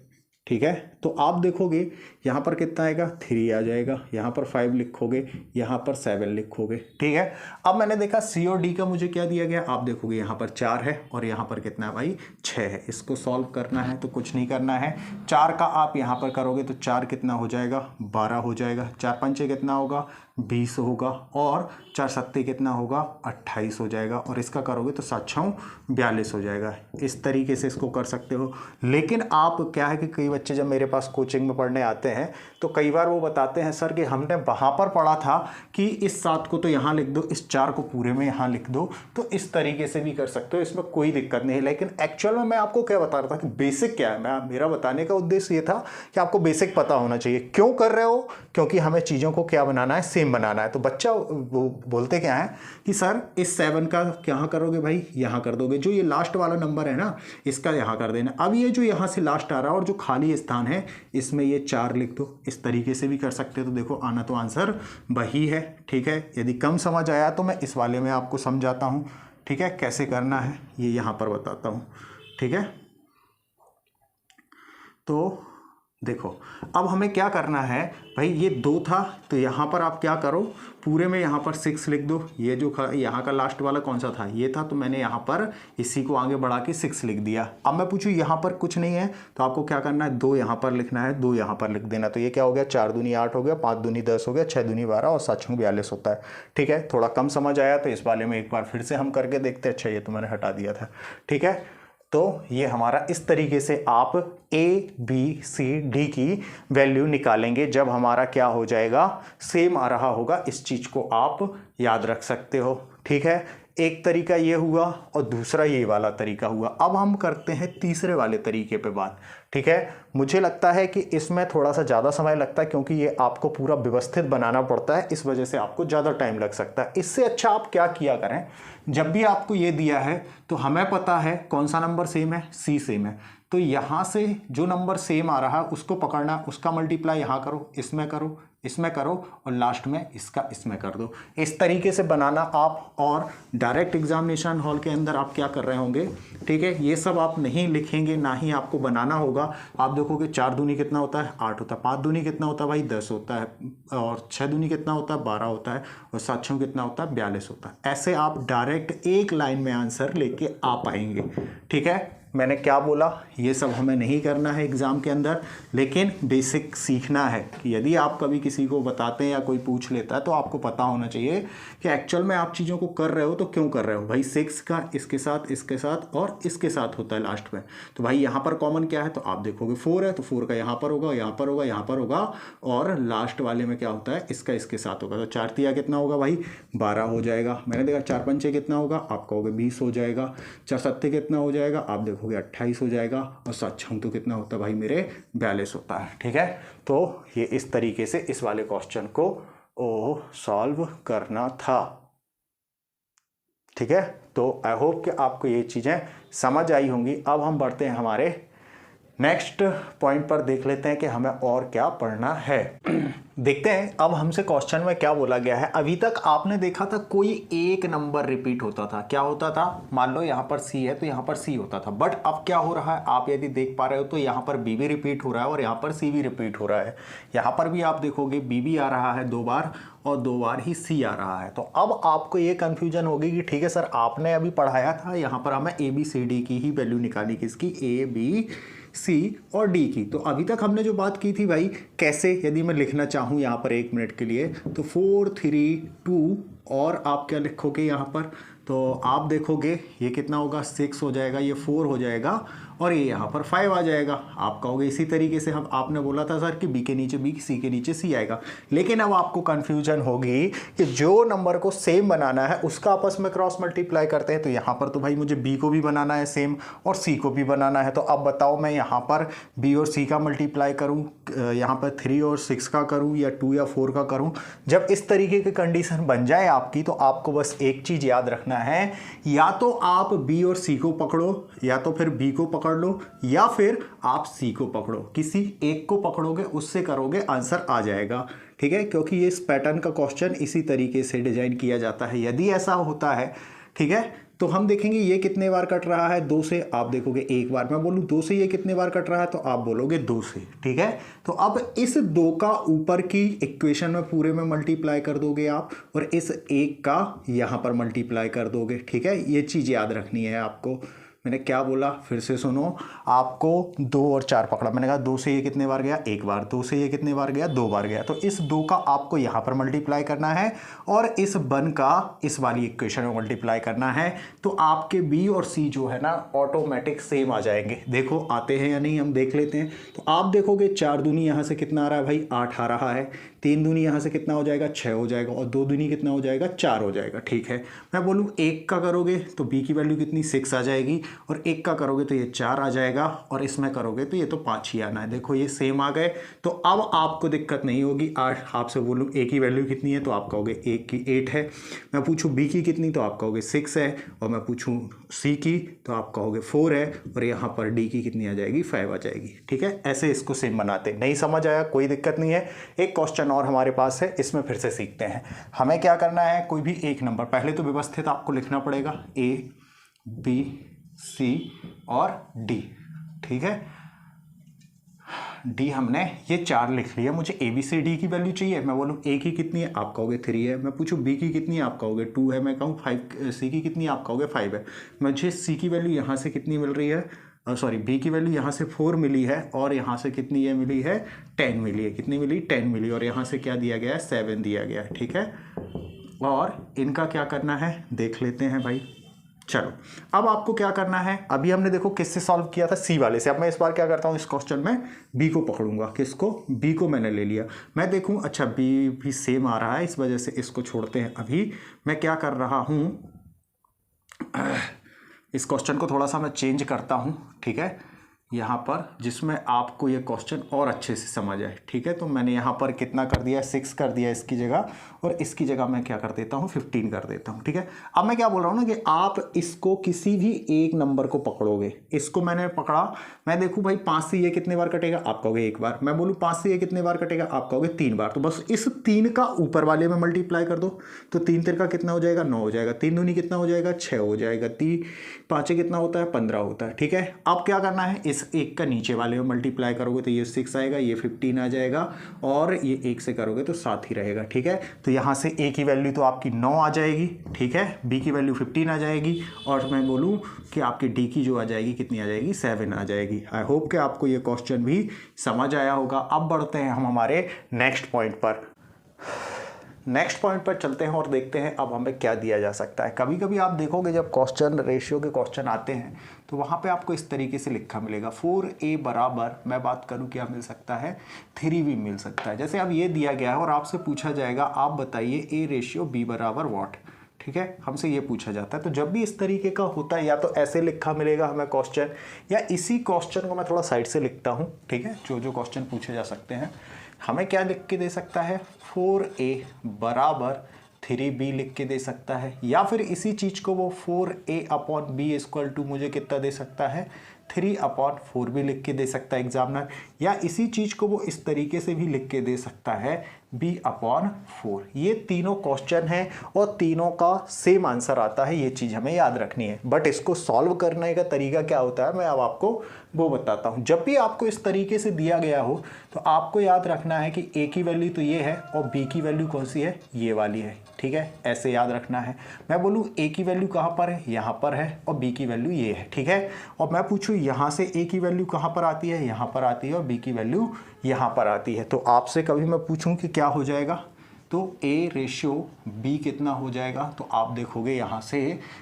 ठीक है। तो आप देखोगे यहाँ पर कितना आएगा, 3 आ जाएगा, यहाँ पर 5 लिखोगे, यहाँ पर 7 लिखोगे, ठीक है। अब मैंने देखा C और D का मुझे क्या दिया गया, आप देखोगे यहाँ पर 4 है और यहाँ पर कितना है भाई, 6 है। इसको सॉल्व करना है तो कुछ नहीं करना है, 4 का आप यहाँ पर करोगे तो 4 कितना हो जाएगा, 12 हो जाएगा, 4 पंचे कितना होगा, 20 होगा, और 4 सत्ते कितना होगा, 28 हो जाएगा, और इसका करोगे तो 7 छः 42 हो जाएगा। इस तरीके से इसको कर सकते हो। लेकिन आप क्या है कि कई बच्चे जब मेरे पास कोचिंग में पढ़ने आते हैं तो कई बार वो बताते हैं सर कि हमने वहाँ पर पढ़ा था कि इस 7 को तो यहाँ लिख दो, इस 4 को पूरे में यहाँ लिख दो। तो इस तरीके से भी कर सकते हो, इसमें कोई दिक्कत नहीं है। लेकिन एक्चुअल में मैं आपको क्या बता रहा था कि बेसिक क्या है, मेरा बताने का उद्देश्य ये था कि आपको बेसिक पता होना चाहिए। क्यों कर रहे हो, क्योंकि हमें चीज़ों को क्या बनाना है, सेम बनाना है। तो बच्चा वो बोलते क्या है कि सर इस 7 का यहाँ करोगे भाई, यहाँ कर दोगे, जो ये लास्ट वाला नंबर है ना इसका यहाँ कर देना। अब ये जो यहाँ से लास्ट आ रहा है और जो खाली स्थान है इसमें ये 4 लिख दो। इस तरीके से भी कर सकते हो। तो देखो आना तो आंसर वही है, ठीक है। यदि कम समझ आया तो मैं इस वाले में आपको समझाता हूँ, ठीक है, कैसे करना है ये यहाँ पर बताता हूँ, ठीक है। तो देखो अब हमें क्या करना है भाई, ये 2 था तो यहाँ पर आप क्या करो, पूरे में यहाँ पर 6 लिख दो। ये जो यहाँ का लास्ट वाला कौन सा था, ये था, तो मैंने यहाँ पर इसी को आगे बढ़ा के 6 लिख दिया। अब मैं पूछूँ यहाँ पर कुछ नहीं है तो आपको क्या करना है, 2 यहाँ पर लिखना है, 2 यहाँ पर लिख देना। तो ये क्या हो गया, 4 दूनी 8 हो गया, 5 दूनी 10 हो गया, 6 दूनी 12 और 7 छंग 42 होता है, ठीक है। थोड़ा कम समझ आया तो इस वाले में एक बार फिर से हम करके देखते हैं। अच्छा ये तो मैंने हटा दिया था, ठीक है। तो ये हमारा इस तरीके से आप A B C D की वैल्यू निकालेंगे जब हमारा क्या हो जाएगा, सेम आ रहा होगा। इस चीज़ को आप याद रख सकते हो, ठीक है। एक तरीका ये हुआ और दूसरा ये वाला तरीका हुआ। अब हम करते हैं तीसरे वाले तरीके पे बात, ठीक है। मुझे लगता है कि इसमें थोड़ा सा ज़्यादा समय लगता है क्योंकि ये आपको पूरा व्यवस्थित बनाना पड़ता है, इस वजह से आपको ज़्यादा टाइम लग सकता है। इससे अच्छा आप क्या किया करें, जब भी आपको ये दिया है तो हमें पता है कौन सा नंबर सेम है, C सेम है, तो यहाँ से जो नंबर सेम आ रहा है उसको पकड़ना, उसका मल्टीप्लाई यहाँ करो, इसमें करो, इसमें करो और लास्ट में इसका इसमें कर दो। इस तरीके से बनाना आप, और डायरेक्ट एग्जामिनेशन हॉल के अंदर आप क्या कर रहे होंगे, ठीक है, ये सब आप नहीं लिखेंगे, ना ही आपको बनाना होगा। आप देखोगे 4 दूनी कितना होता है, 8 होता है, 5 दूनी कितना होता है भाई, 10 होता है, और 6 दूनी कितना होता है, 12 होता है, और 7 छः कितना होता है, 42 होता है। ऐसे आप डायरेक्ट एक लाइन में आंसर लेके आ पाएंगे, ठीक है। मैंने क्या बोला, ये सब हमें नहीं करना है एग्ज़ाम के अंदर, लेकिन बेसिक सीखना है कि यदि आप कभी किसी को बताते हैं या कोई पूछ लेता है तो आपको पता होना चाहिए कि एक्चुअल में आप चीज़ों को कर रहे हो तो क्यों कर रहे हो। भाई 6 का इसके साथ और इसके साथ होता है लास्ट में, तो भाई यहाँ पर कॉमन क्या है, तो आप देखोगे 4 है तो 4 का यहाँ पर होगा, यहाँ पर होगा, यहाँ पर होगा, और लास्ट वाले में क्या होता है, इसका इसके साथ होगा। तो 4 तिया कितना होगा भाई 12 हो जाएगा। मैंने देखा 4 पंचे कितना होगा, आप कहोगे 20 हो जाएगा। 4 सत्ते कितना हो जाएगा, आप देखोगे 28 हो जाएगा। और 7 छंग तो कितना होता है भाई मेरे 42 होता है। ठीक है, तो ये इस तरीके से इस वाले क्वेश्चन को सॉल्व करना था। ठीक है, तो आई होप कि आपको ये चीज़ें समझ आई होंगी। अब हम बढ़ते हैं हमारे नेक्स्ट पॉइंट पर, देख लेते हैं कि हमें और क्या पढ़ना है। देखते हैं अब हमसे क्वेश्चन में क्या बोला गया है। अभी तक आपने देखा था कोई एक नंबर रिपीट होता था। क्या होता था, मान लो यहाँ पर सी है तो यहाँ पर सी होता था, बट अब क्या हो रहा है, आप यदि देख पा रहे हो तो यहाँ पर बी भी रिपीट हो रहा है और यहाँ पर सी भी रिपीट हो रहा है। यहाँ पर भी आप देखोगे बी भी आ रहा है 2 बार और 2 बार ही सी आ रहा है। तो अब आपको ये कंफ्यूजन होगी कि ठीक है सर, आपने अभी पढ़ाया था यहाँ पर हमें ए बी सी डी की ही वैल्यू निकाली, किसकी, ए बी सी और डी की। तो अभी तक हमने जो बात की थी भाई, कैसे यदि मैं लिखना चाहूँ यहाँ पर 1 मिनट के लिए, तो 4 3 2 और आप क्या लिखोगे यहाँ पर, तो आप देखोगे ये कितना होगा, 6 हो जाएगा, ये 4 हो जाएगा और ये यहाँ पर 5 आ जाएगा। आप कहोगे इसी तरीके से हम, आपने बोला था सर कि बी के नीचे बी, सी के नीचे सी आएगा। लेकिन अब आपको कन्फ्यूजन होगी कि जो नंबर को सेम बनाना है उसका आपस में क्रॉस मल्टीप्लाई करते हैं। तो यहाँ पर तो भाई मुझे बी को भी बनाना है सेम और सी को भी बनाना है। तो अब बताओ मैं यहाँ पर बी और सी का मल्टीप्लाई करूँ, यहाँ पर 3 और 6 का करूँ या 2 या 4 का करूँ। जब इस तरीके की कंडीशन बन जाए आपकी, तो आपको बस एक चीज़ याद रखना है, या तो आप बी और सी को पकड़ो, या तो फिर बी को पकड़ लो, या फिर आप सी को पकड़ो। किसी एक को पकड़ोगे, उससे करोगे, आंसर आ जाएगा। ठीक है, क्योंकि ये इस पैटर्न का क्वेश्चन इसी तरीके से डिजाइन किया जाता है। यदि ऐसा होता है, ठीक है, तो हम देखेंगे ये कितने बार कट रहा है, 2 से, आप देखोगे 1 बार। मैं बोलूँ 2 से ये कितने बार कट रहा है, तो आप बोलोगे 2 से। ठीक है, तो अब इस 2 का ऊपर की इक्वेशन में पूरे में मल्टीप्लाई कर दोगे आप, और इस 1 का यहाँ पर मल्टीप्लाई कर दोगे। ठीक है, ये चीज़ याद रखनी है आपको। मैंने क्या बोला, फिर से सुनो, आपको 2 और 4 पकड़ा, मैंने कहा 2 से ये कितने बार गया, 1 बार, 2 से ये कितने बार गया, 2 बार गया। तो इस 2 का आपको यहाँ पर मल्टीप्लाई करना है और इस 1 का इस वाली इक्वेशन में मल्टीप्लाई करना है। तो आपके बी और सी जो है ना ऑटोमेटिक सेम आ जाएंगे। देखो आते हैं या नहीं, हम देख लेते हैं। तो आप देखोगे 4 दूनी यहाँ से कितना आ रहा है भाई, 8 आ रहा है। 3 दूनी यहाँ से कितना हो जाएगा, 6 हो जाएगा, और 2 दूनी कितना हो जाएगा, 4 हो जाएगा। ठीक है, मैं बोलूँ 1 का करोगे तो बी की वैल्यू कितनी, 6 आ जाएगी, और 1 का करोगे तो ये 4 आ जाएगा, और इसमें करोगे तो ये तो 5 ही आना है। देखो ये सेम आ गए, तो अब आपको दिक्कत नहीं होगी। आपसे बोलूँ ए की वैल्यू कितनी है, तो आप कहोगे ए की 8 है। मैं पूछूँ बी की कितनी, तो आप कहोगे 6 है, और मैं पूछूँ सी की तो आप कहोगे 4 है, और यहाँ पर डी की कितनी आ जाएगी, 5 आ जाएगी। ठीक है, ऐसे इसको सेम बनाते। नहीं समझ आया, कोई दिक्कत नहीं है। एक क्वेश्चन और हमारे पास है, इसमें फिर से सीखते हैं। हमें क्या करना है, कोई भी एक नंबर पहले तो व्यवस्थित आपको लिखना पड़ेगा, ए बी सी और डी। ठीक है, डी हमने ये 4 लिख लिया। मुझे ए बी सी डी की वैल्यू चाहिए। मैं बोलूँ ए की कितनी है, आप कहोगे 3 है। मैं पूछूँ बी की कितनी है, आप कहोगे 2 है। मैं कहूँ 5, सी की कितनी है, आप कहोगे 5 है। मुझे सी की वैल्यू यहाँ से कितनी मिल रही है, सॉरी बी की वैल्यू यहाँ से 4 मिली है, और यहाँ से कितनी ये मिली है, 10 मिली है। कितनी मिली, 10 मिली, और यहाँ से क्या दिया गया है, 7 दिया गया है। ठीक है, और इनका क्या करना है देख लेते हैं भाई। चलो अब आपको क्या करना है, अभी हमने देखो किससे सॉल्व किया था, सी वाले से। अब मैं इस बार क्या करता हूँ, इस क्वेश्चन में बी को पकड़ूंगा। किसको, बी को मैंने ले लिया। मैं देखूँ अच्छा बी भी सेम आ रहा है, इस वजह से इसको छोड़ते हैं। अभी मैं क्या कर रहा हूँ, इस क्वेश्चन को थोड़ा सा मैं चेंज करता हूँ। ठीक है, यहाँ पर जिसमें आपको ये क्वेश्चन और अच्छे से समझ आए। ठीक है, तो मैंने यहाँ पर कितना कर दिया, 6 कर दिया इसकी जगह, और इसकी जगह मैं क्या कर देता हूँ, 15 कर देता हूँ। ठीक है, अब मैं क्या बोल रहा हूँ ना कि आप इसको किसी भी एक नंबर को पकड़ोगे। इसको मैंने पकड़ा, मैं देखूँ भाई 5 से ये कितने बार कटेगा, आप कहोगे 1 बार। मैं बोलूँ 5 से ये कितने बार कटेगा, आप कहोगे 3 बार। तो बस इस 3 का ऊपर वाले में मल्टीप्लाई कर दो, तो 3 तिरका कितना हो जाएगा, 9 हो जाएगा। 3 दूनी कितना हो जाएगा, 6 हो जाएगा। 3 5 कितना होता है, 15 होता है। ठीक है, अब क्या करना है, इस एक का नीचे वाले में मल्टीप्लाई करोगे तो ये 6 आएगा, ये 15 आ जाएगा, और ये 1 से करोगे तो 7 ही रहेगा। ठीक है, तो यहाँ से ए की वैल्यू तो आपकी 9 आ जाएगी। ठीक है, बी की वैल्यू 15 आ जाएगी, और मैं बोलूँ कि आपकी डी की जो आ जाएगी कितनी आ जाएगी, 7 आ जाएगी। आई होप कि आपको ये क्वेश्चन भी समझ आया होगा। अब बढ़ते हैं हम हमारे नेक्स्ट पॉइंट पर। नेक्स्ट पॉइंट पर चलते हैं और देखते हैं अब हमें क्या दिया जा सकता है। कभी कभी आप देखोगे जब क्वेश्चन रेशियो के क्वेश्चन आते हैं तो वहाँ पे आपको इस तरीके से लिखा मिलेगा 4a बराबर, मैं बात करूँ क्या मिल सकता है, 3b मिल सकता है। जैसे अब ये दिया गया है और आपसे पूछा जाएगा आप बताइए a रेशियो b बराबर व्हाट। ठीक है, हमसे ये पूछा जाता है। तो जब भी इस तरीके का होता है या तो ऐसे लिखा मिलेगा हमें क्वेश्चन, या इसी क्वेश्चन को मैं थोड़ा साइड से लिखता हूँ। ठीक है, जो जो क्वेश्चन पूछे जा सकते हैं, हमें क्या लिख के दे सकता है, 4a बराबर 3b लिख के दे सकता है, या फिर इसी चीज को वो 4a upon b equal to मुझे कितना दे सकता है, 3/4b लिख के दे सकता है एग्जामिनर, या इसी चीज को वो इस तरीके से भी लिख के दे सकता है b/4। ये तीनों क्वेश्चन हैं और तीनों का सेम आंसर आता है, ये चीज हमें याद रखनी है। बट इसको सॉल्व करने का तरीका क्या होता है मैं अब आपको वो बताता हूं। जब भी आपको इस तरीके से दिया गया हो तो आपको याद रखना है कि a की वैल्यू तो ये है और b की वैल्यू कौन सी है, ये वाली है। ठीक है, ऐसे याद रखना है। मैं बोलूँ a की वैल्यू कहाँ पर है, यहाँ पर है, और b की वैल्यू ये है। ठीक है, और मैं पूछूँ यहाँ से a की वैल्यू कहाँ पर आती है, यहाँ पर आती है, और b की वैल्यू यहाँ पर आती है। तो आपसे कभी मैं पूछूं कि क्या हो जाएगा, तो a रेशियो b कितना हो जाएगा, तो आप देखोगे यहाँ से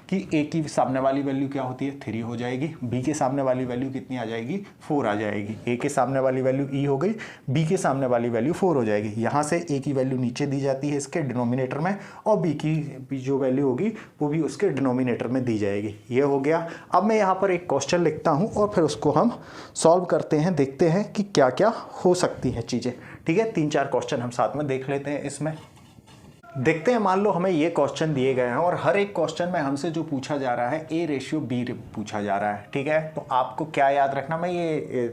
कि a की सामने वाली वैल्यू क्या होती है, 3 हो जाएगी, b के सामने वाली वैल्यू कितनी आ जाएगी, 4 आ जाएगी। a के सामने वाली वैल्यू e हो गई, b के सामने वाली वैल्यू 4 हो जाएगी। यहाँ से a की वैल्यू नीचे दी जाती है इसके डिनोमिनेटर में, और b की जो वैल्यू होगी वो भी उसके डिनोमिनेटर में दी जाएगी। ये हो गया। अब मैं यहाँ पर एक क्वेश्चन लिखता हूँ और फिर उसको हम सॉल्व करते हैं, देखते हैं कि क्या क्या हो सकती हैं चीज़ें। ठीक है, 3-4 क्वेश्चन हम साथ में देख लेते हैं। इसमें देखते हैं, मान लो हमें ये क्वेश्चन दिए गए हैं और हर एक क्वेश्चन में हमसे जो पूछा जा रहा है a रेशियो b पूछा जा रहा है। ठीक है, तो आपको क्या याद रखना, मैं ये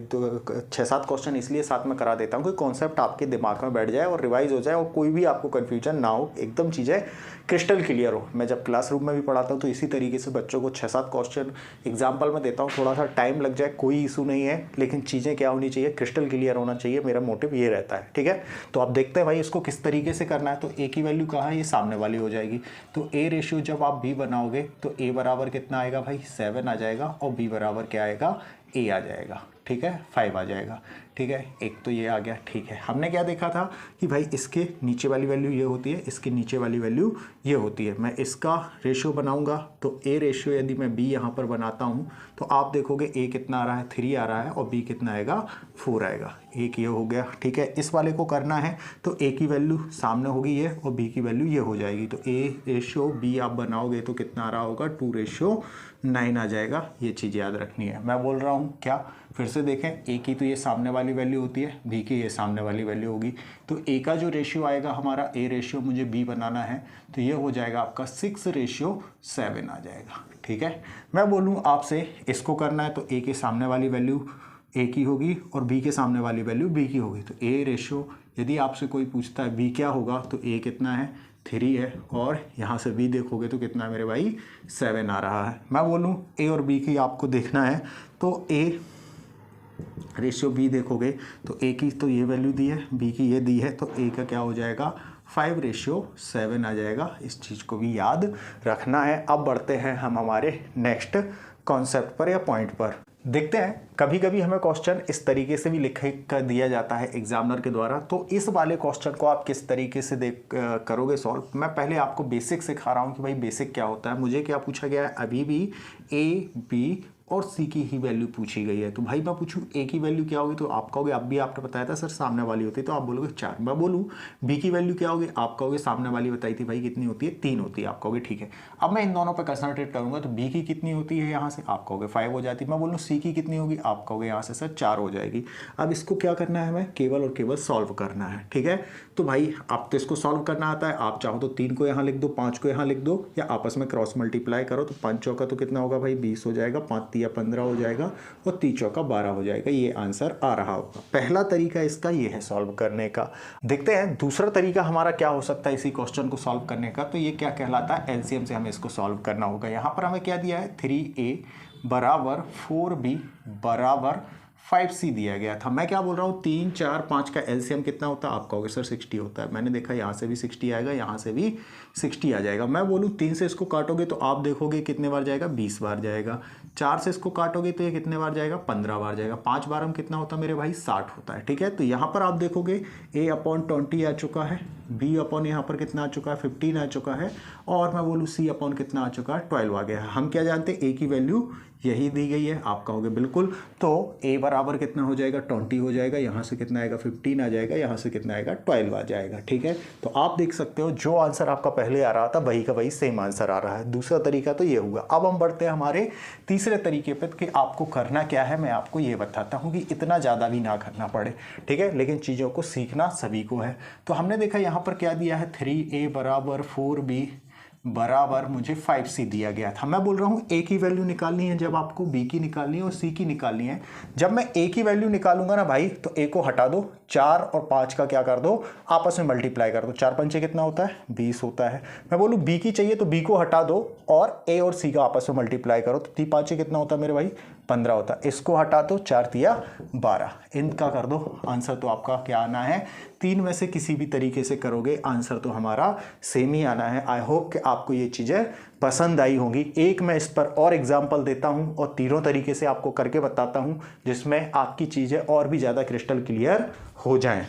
6-7 क्वेश्चन इसलिए साथ में करा देता हूँ कि कॉन्सेप्ट आपके दिमाग में बैठ जाए और रिवाइज हो जाए और कोई भी आपको कन्फ्यूजन ना हो, एकदम चीज़ें क्रिस्टल क्लियर हो। मैं जब क्लासरूम में भी पढ़ाता हूँ तो इसी तरीके से बच्चों को 6-7 क्वेश्चन एग्जाम्पल में देता हूँ। थोड़ा सा टाइम लग जाए कोई इशू नहीं है, लेकिन चीज़ें क्या होनी चाहिए, क्रिस्टल क्लियर होना चाहिए। मेरा मोटिव ये रहता है। ठीक है, तो आप देखते हैं भाई इसको किस तरीके से करना है। तो a की वैल्यू कहाँ है, ये सामने वाली हो जाएगी। तो a रेशियो जब आप b बनाओगे तो a बराबर कितना आएगा भाई, 7 आ जाएगा, और b बराबर क्या आएगा, a आ जाएगा। ठीक है, 5 आ जाएगा। ठीक है, एक तो ये आ गया। ठीक है, हमने क्या देखा था कि भाई इसके नीचे वाली वैल्यू ये होती है, इसके नीचे वाली वैल्यू ये होती है। मैं इसका रेशियो बनाऊंगा तो a रेशियो यदि मैं b यहाँ पर बनाता हूँ तो आप देखोगे a कितना आ रहा है, 3 आ रहा है, और b कितना आएगा, 4 आएगा। एक ये हो गया। ठीक है, इस वाले को करना है तो a की वैल्यू सामने होगी ये, और b की वैल्यू ये हो जाएगी। तो a रेशियो b आप बनाओगे तो कितना आ रहा होगा, 2:9 आ जाएगा। ये चीज़ याद रखनी है। मैं बोल रहा हूँ क्या, फिर से देखें, a की तो ये सामने वाली वैल्यू होती है, b की ये सामने वाली वैल्यू होगी। तो a का जो रेशियो आएगा हमारा, a रेशियो मुझे b बनाना है, तो ये हो जाएगा आपका 6:7 आ जाएगा। ठीक है, मैं बोलूँ आपसे इसको करना है तो a के सामने वाली वैल्यू a की होगी और b के सामने वाली वैल्यू b की होगी। तो a रेशियो यदि आपसे कोई पूछता है b क्या होगा, तो a कितना है, 3 है, और यहाँ से b देखोगे तो कितना है मेरे भाई, 7 आ रहा है। मैं बोलूँ a और b की आपको देखना है तो a रेशियो b देखोगे तो a की तो ये वैल्यू दी है, b की ये दी है, तो a का क्या हो जाएगा, 5:7 आ जाएगा। इस चीज़ को भी याद रखना है। अब बढ़ते हैं हम हमारे नेक्स्ट कॉन्सेप्ट पर या पॉइंट पर। देखते हैं, कभी कभी हमें क्वेश्चन इस तरीके से भी लिख कर दिया जाता है एग्जामिनर के द्वारा। तो इस वाले क्वेश्चन को आप किस तरीके से करोगे सॉल्व। मैं पहले आपको बेसिक सिखा रहा हूँ कि भाई बेसिक क्या होता है। मुझे क्या पूछा गया है, अभी भी a b और c की ही वैल्यू पूछी गई है। तो भाई मैं पूछूं a की वैल्यू क्या होगी, तो आप कहोगे, अब भी आपने बताया था सर सामने वाली होती है, तो आप बोलोगे 4। मैं बोलूँ b की वैल्यू क्या होगी, आप कहोगे सामने वाली बताई थी भाई कितनी होती है, 3 होती है, आप कहोगे ठीक है। अब मैं इन दोनों पर कंसंट्रेट करूंगा तो b की कितनी होती है यहाँ से, आप कहोगे 5 हो जाती है। मैं बोलूँ c की कितनी होगी, आप कहोगे यहाँ से सर 4 हो जाएगी। अब इसको क्या करना है, हमें केवल और केवल सॉल्व करना है। ठीक है, तो भाई आप तो इसको सॉल्व करना आता है, आप चाहो तो 3 को यहाँ लिख दो, 5 को यहाँ लिख दो, या आपस में क्रॉस मल्टीप्लाई करो। तो 5 चौका तो कितना होगा भाई, 20 हो जाएगा, 5 तिया 15 हो जाएगा, और 3 चौका 12 हो जाएगा। ये आंसर आ रहा होगा। पहला तरीका इसका ये है सॉल्व करने का। देखते हैं दूसरा तरीका हमारा क्या हो सकता है इसी क्वेश्चन को सॉल्व करने का। तो ये क्या कहलाता है, एलसीएम से हमें इसको सॉल्व करना होगा। यहाँ पर हमें क्या दिया है, 3a बराबर 4b बराबर 5c दिया गया था। मैं क्या बोल रहा हूँ, 3, 4, 5 का एलसीएम कितना होता है? आप कहोगे सर 60 होता है। मैंने देखा यहाँ से भी 60 आएगा, यहाँ से भी 60 आ जाएगा। मैं बोलूँ 3 से इसको काटोगे तो आप देखोगे कितने बार जाएगा, 20 बार जाएगा। 4 से इसको काटोगे तो ये कितने बार जाएगा, 15 बार जाएगा। 5 बार हम कितना होता है मेरे भाई, 60 होता है। ठीक है, तो यहाँ पर आप देखोगे a/20 आ चुका है, b अपॉन यहाँ पर कितना आ चुका है, 15 आ चुका है, और मैं बोलूँ c अपॉन कितना आ चुका है, 12 आ गया है। हम क्या जानते हैं, a की वैल्यू यही दी गई है। आप कहोगे बिल्कुल, तो a बराबर कितना हो जाएगा, 20 हो जाएगा। यहाँ से कितना आएगा, 15 आ जाएगा। यहाँ से कितना आएगा, 12 आ जाएगा। ठीक है, तो आप देख सकते हो जो आंसर आपका पहले आ रहा था वही का वही सेम आंसर आ रहा है। दूसरा तरीका तो ये हुआ। अब हम बढ़ते हैं हमारे तीसरे तरीके पर कि आपको करना क्या है। मैं आपको ये बताता हूँ कि इतना ज़्यादा भी ना करना पड़े, ठीक है, लेकिन चीज़ों को सीखना सभी को है। तो हमने देखा यहाँ पर क्या दिया है, 3a बराबर 4b बराबर मुझे 5c दिया गया था। मैं बोल रहा हूँ a की वैल्यू निकालनी है, जब आपको b की निकालनी है और c की निकालनी है। जब मैं a की वैल्यू निकालूंगा ना भाई, तो a को हटा दो, 4 और 5 का क्या कर दो, आपस में मल्टीप्लाई कर दो। 4 पंचे कितना होता है, 20 होता है। मैं बोलूँ b की चाहिए तो b को हटा दो और a और c का आपस में मल्टीप्लाई करो, तो 3 5 कितना होता है मेरे भाई, 15 होता है। इसको हटा दो, 4 तिया 12, इनका कर दो। आंसर तो आपका क्या आना है, 3 में से किसी भी तरीके से करोगे आंसर तो हमारा सेम ही आना है। आई होप कि आपको ये चीज़ें पसंद आई होंगी। एक मैं इस पर और एग्जाम्पल देता हूँ और तीनों तरीके से आपको करके बताता हूँ, जिसमें आपकी चीज़ें और भी ज़्यादा क्रिस्टल क्लियर हो जाएं।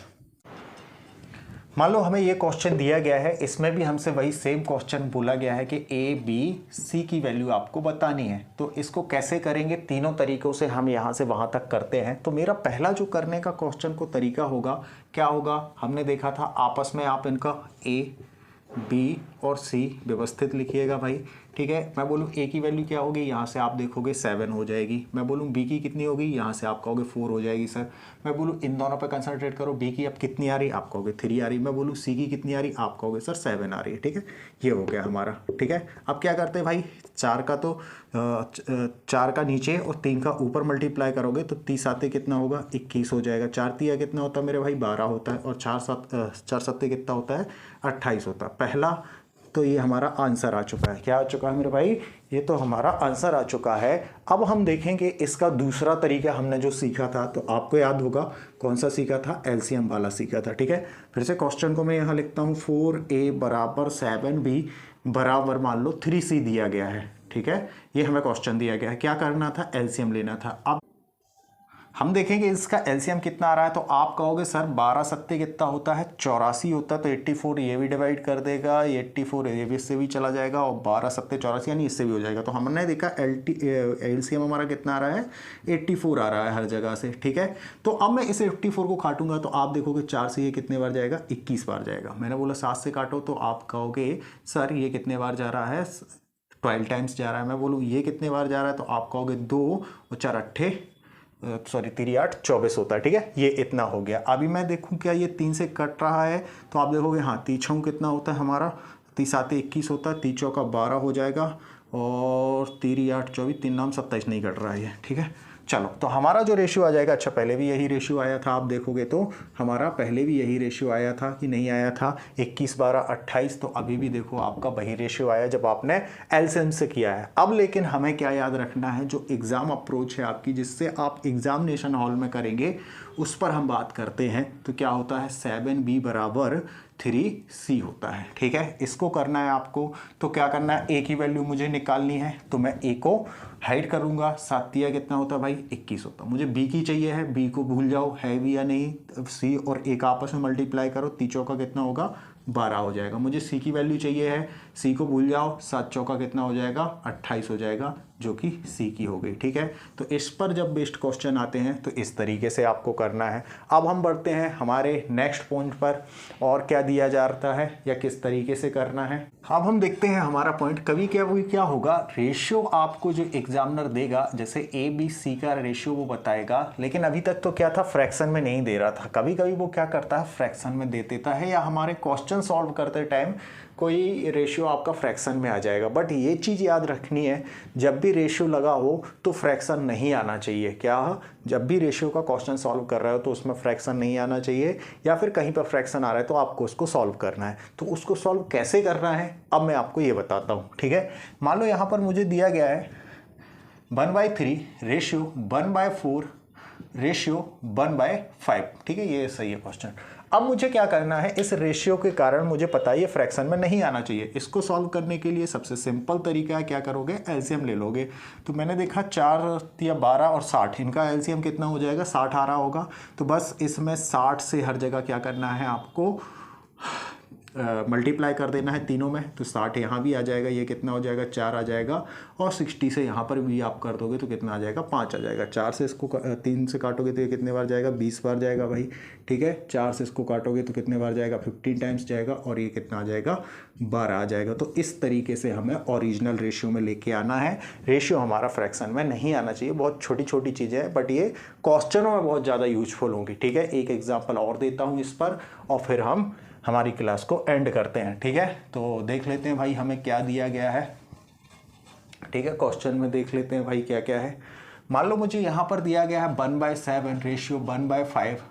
मान लो हमें ये क्वेश्चन दिया गया है, इसमें भी हमसे वही सेम क्वेश्चन बोला गया है कि a, b, c की वैल्यू आपको बतानी है। तो इसको कैसे करेंगे, तीनों तरीकों से हम यहाँ से वहाँ तक करते हैं। तो मेरा पहला जो करने का क्वेश्चन को तरीका होगा, क्या होगा, हमने देखा था आपस में आप इनका a, b और c व्यवस्थित लिखिएगा भाई। ठीक है, मैं बोलूँ a की वैल्यू क्या होगी, यहाँ से आप देखोगे 7 हो जाएगी। मैं बोलूँ b की कितनी होगी, यहाँ से आप कहोगे 4 हो जाएगी सर। मैं बोलूँ इन दोनों पे कंसंट्रेट करो, b की अब कितनी आ रही, आप कहोगे 3 आ रही। मैं बोलूँ c की कितनी आ रही, आप कहोगे सर 7 आ रही है। ठीक है, ये हो गया हमारा। ठीक है, अब क्या करते हैं भाई, 4 का तो 4 का नीचे और 3 का ऊपर मल्टीप्लाई करोगे तो 30 आते कितना होगा, 21 हो जाएगा। 4 तिया कितना होता है मेरे भाई, 12 होता है, और 4 सत्ते कितना होता है, 28 होता है। पहला तो ये हमारा आंसर आ चुका है। क्या आ चुका है मेरे भाई, ये तो हमारा आंसर आ चुका है। अब हम देखेंगे इसका दूसरा तरीका हमने जो सीखा था, तो आपको याद होगा कौन सा सीखा था, एलसीएम वाला सीखा था। ठीक है, फिर से क्वेश्चन को मैं यहाँ लिखता हूँ, 4a बराबर 7b बराबर मान लो 3c दिया गया है। ठीक है, ये हमें क्वेश्चन दिया गया है, क्या करना था, एलसीएम लेना था। अब हम देखेंगे इसका एलसीएम कितना आ रहा है, तो आप कहोगे सर 12 सत्ते कितना होता है, 84 होता है। तो 84 ये भी डिवाइड कर देगा, 84 ये भी इससे भी चला जाएगा, और 12 सत्ते 84 यानी इससे भी हो जाएगा। तो हमने देखा एलसीएम हमारा कितना आ रहा है, 84 आ रहा है हर जगह से। ठीक है, तो अब मैं इस 84 को काटूंगा तो आप देखोगे 4 से ये कितने बार जाएगा, 21 बार जाएगा। मैंने बोला 7 से काटो तो आप कहोगे सर ये कितने बार जा रहा है, 12 टाइम्स जा रहा है। मैं बोलूँ ये कितने बार जा रहा है, तो आप कहोगे 2 और 4 अट्ठे 3 8 24 होता है। ठीक है, ये इतना हो गया। अभी मैं देखूं क्या ये 3 से कट रहा है, तो आप देखोगे हाँ 3 6 कितना होता है हमारा, 3 7 21 होता है, 3 चौका 12 हो जाएगा, और 3 8 24, 3 9 27 नहीं कट रहा है ये। ठीक है, चलो तो हमारा जो रेशियो आ जाएगा, अच्छा पहले भी यही रेशियो आया था, आप देखोगे तो हमारा पहले भी यही रेशियो आया था कि नहीं आया था, 21 12 28। तो अभी भी देखो आपका वही रेशियो आया जब आपने एलसीएम से किया है। अब लेकिन हमें क्या याद रखना है, जो एग्ज़ाम अप्रोच है आपकी, जिससे आप एग्जामिनेशन हॉल में करेंगे, उस पर हम बात करते हैं। तो क्या होता है, 7b बराबर 3c होता है। ठीक है, इसको करना है आपको। तो क्या करना है, a की वैल्यू मुझे निकालनी है, तो मैं a को हाइड करूंगा। 7 तिया कितना होता है भाई, 21 होता है। मुझे b की चाहिए है, b को भूल जाओ है भी या नहीं, c और a का आपस में मल्टीप्लाई करो, 3 चौका कितना होगा, 12 हो जाएगा। मुझे c की वैल्यू चाहिए है, c को भूल जाओ, 7 चौका कितना हो जाएगा, 28 हो जाएगा, जो कि c की हो गई। ठीक है, तो इस पर जब बेस्ड क्वेश्चन आते हैं तो इस तरीके से आपको करना है। अब हम बढ़ते हैं हमारे नेक्स्ट पॉइंट पर, और क्या दिया जाता है या किस तरीके से करना है। अब हम देखते हैं हमारा पॉइंट। कभी क्या होगा, रेशियो आपको जो एग्जामिनर देगा, जैसे a b c का रेशियो वो बताएगा, लेकिन अभी तक तो क्या था, फ्रैक्शन में नहीं दे रहा था। कभी कभी वो क्या करता है, फ्रैक्शन में दे देता है, या हमारे क्वेश्चन सॉल्व करते टाइम कोई रेशियो आपका फ्रैक्शन में आ जाएगा। बट ये चीज़ याद रखनी है, जब भी रेशियो लगा हो तो फ्रैक्शन नहीं आना चाहिए। क्या, जब भी रेशियो का क्वेश्चन सॉल्व कर रहे हो तो उसमें फ्रैक्शन नहीं आना चाहिए, या फिर कहीं पर फ्रैक्शन आ रहा है तो आपको उसको सॉल्व करना है। तो उसको सॉल्व कैसे करना है अब मैं आपको ये बताता हूँ। ठीक है, मान लो यहाँ पर मुझे दिया गया है 1/3 रेशियो 1/4 रेशियो 1/5। ठीक है, ये सही है क्वेश्चन। अब मुझे क्या करना है, इस रेशियो के कारण मुझे पता है ये फ्रैक्शन में नहीं आना चाहिए। इसको सॉल्व करने के लिए सबसे सिंपल तरीका है, क्या करोगे, एलसीएम ले लोगे। तो मैंने देखा 4 या 12 और 60, इनका एलसीएम कितना हो जाएगा, 60 आ रहा होगा। तो बस इसमें 60 से हर जगह क्या करना है आपको, मल्टीप्लाई कर देना है तीनों में। तो 60 यहाँ भी आ जाएगा, ये कितना हो जाएगा, 4 आ जाएगा। और 60 से यहाँ पर भी आप कर दोगे तो कितना आ जाएगा, 5 आ जाएगा। 4 से इसको 3 से काटोगे तो ये कितने बार जाएगा, 20 बार जाएगा भाई। ठीक है, 4 से इसको काटोगे तो कितने बार जाएगा, 15 टाइम्स जाएगा। और ये कितना आ जाएगा, 12 आ जाएगा। तो इस तरीके से हमें ओरिजिनल रेशियो में लेके आना है। रेशियो हमारा फ्रैक्शन में नहीं आना चाहिए। बहुत छोटी छोटी चीज़ें हैं, बट ये क्वेश्चनों में बहुत ज़्यादा यूजफुल होंगी। ठीक है, एक एग्जाम्पल और देता हूँ इस पर, और फिर हम हमारी क्लास को एंड करते हैं। ठीक है, तो देख लेते हैं भाई हमें क्या दिया गया है। ठीक है, क्वेश्चन में देख लेते हैं भाई क्या क्या है। मान लो मुझे यहाँ पर दिया गया है 1/7 रेशियो 1/5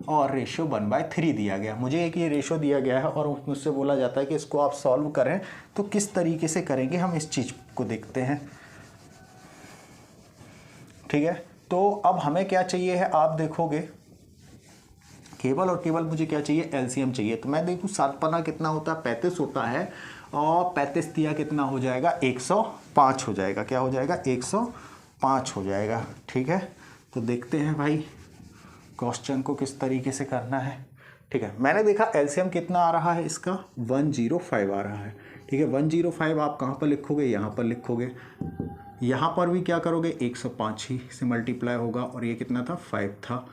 और रेशियो 1/3 दिया गया। मुझे एक ये रेशियो दिया गया है और मुझसे बोला जाता है कि इसको आप सॉल्व करें। तो किस तरीके से करेंगे हम इस चीज़ को देखते हैं। ठीक है, तो अब हमें क्या चाहिए है, आप देखोगे केवल और केवल मुझे क्या चाहिए, एलसीएम चाहिए। तो मैं देखूँ 7 पन्ना कितना होता है, 35 होता है। और 35 दिया कितना हो जाएगा, 105 हो जाएगा। क्या हो जाएगा, 105 हो जाएगा। ठीक है, तो देखते हैं भाई क्वेश्चन को किस तरीके से करना है। ठीक है, मैंने देखा एलसीएम कितना आ रहा है इसका, 105 आ रहा है। ठीक है, 105 आप कहाँ पर लिखोगे, यहाँ पर लिखोगे। यहाँ पर भी क्या करोगे, 105 ही से मल्टीप्लाई होगा। और ये कितना था, 5 था।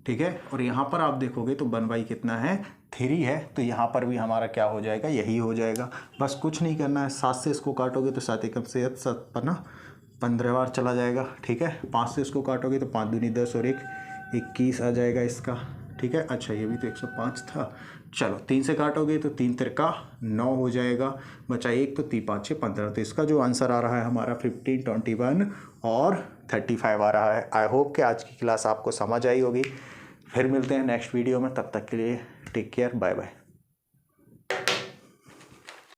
ठीक है, और यहाँ पर आप देखोगे तो 1/, कितना है, 3 है। तो यहाँ पर भी हमारा क्या हो जाएगा, यही हो जाएगा। बस कुछ नहीं करना है, 7 से इसको काटोगे तो 7 एकम से 7 पन्ना 15 बार चला जाएगा। ठीक है, 5 से इसको काटोगे तो 5 दूनी 10 और 1 21 आ जाएगा इसका। ठीक है, अच्छा ये भी तो 105 था। चलो 3 से काटोगे तो 3 तिरका 9 हो जाएगा, बचा 1 तो 3 5 6 15। तो इसका जो आंसर आ रहा है हमारा 15, 21 और 35 आ रहा है। आई होप कि आज की क्लास आपको समझ आई होगी। फिर मिलते हैं नेक्स्ट वीडियो में, तब तक के लिए टेक केयर, बाय बाय।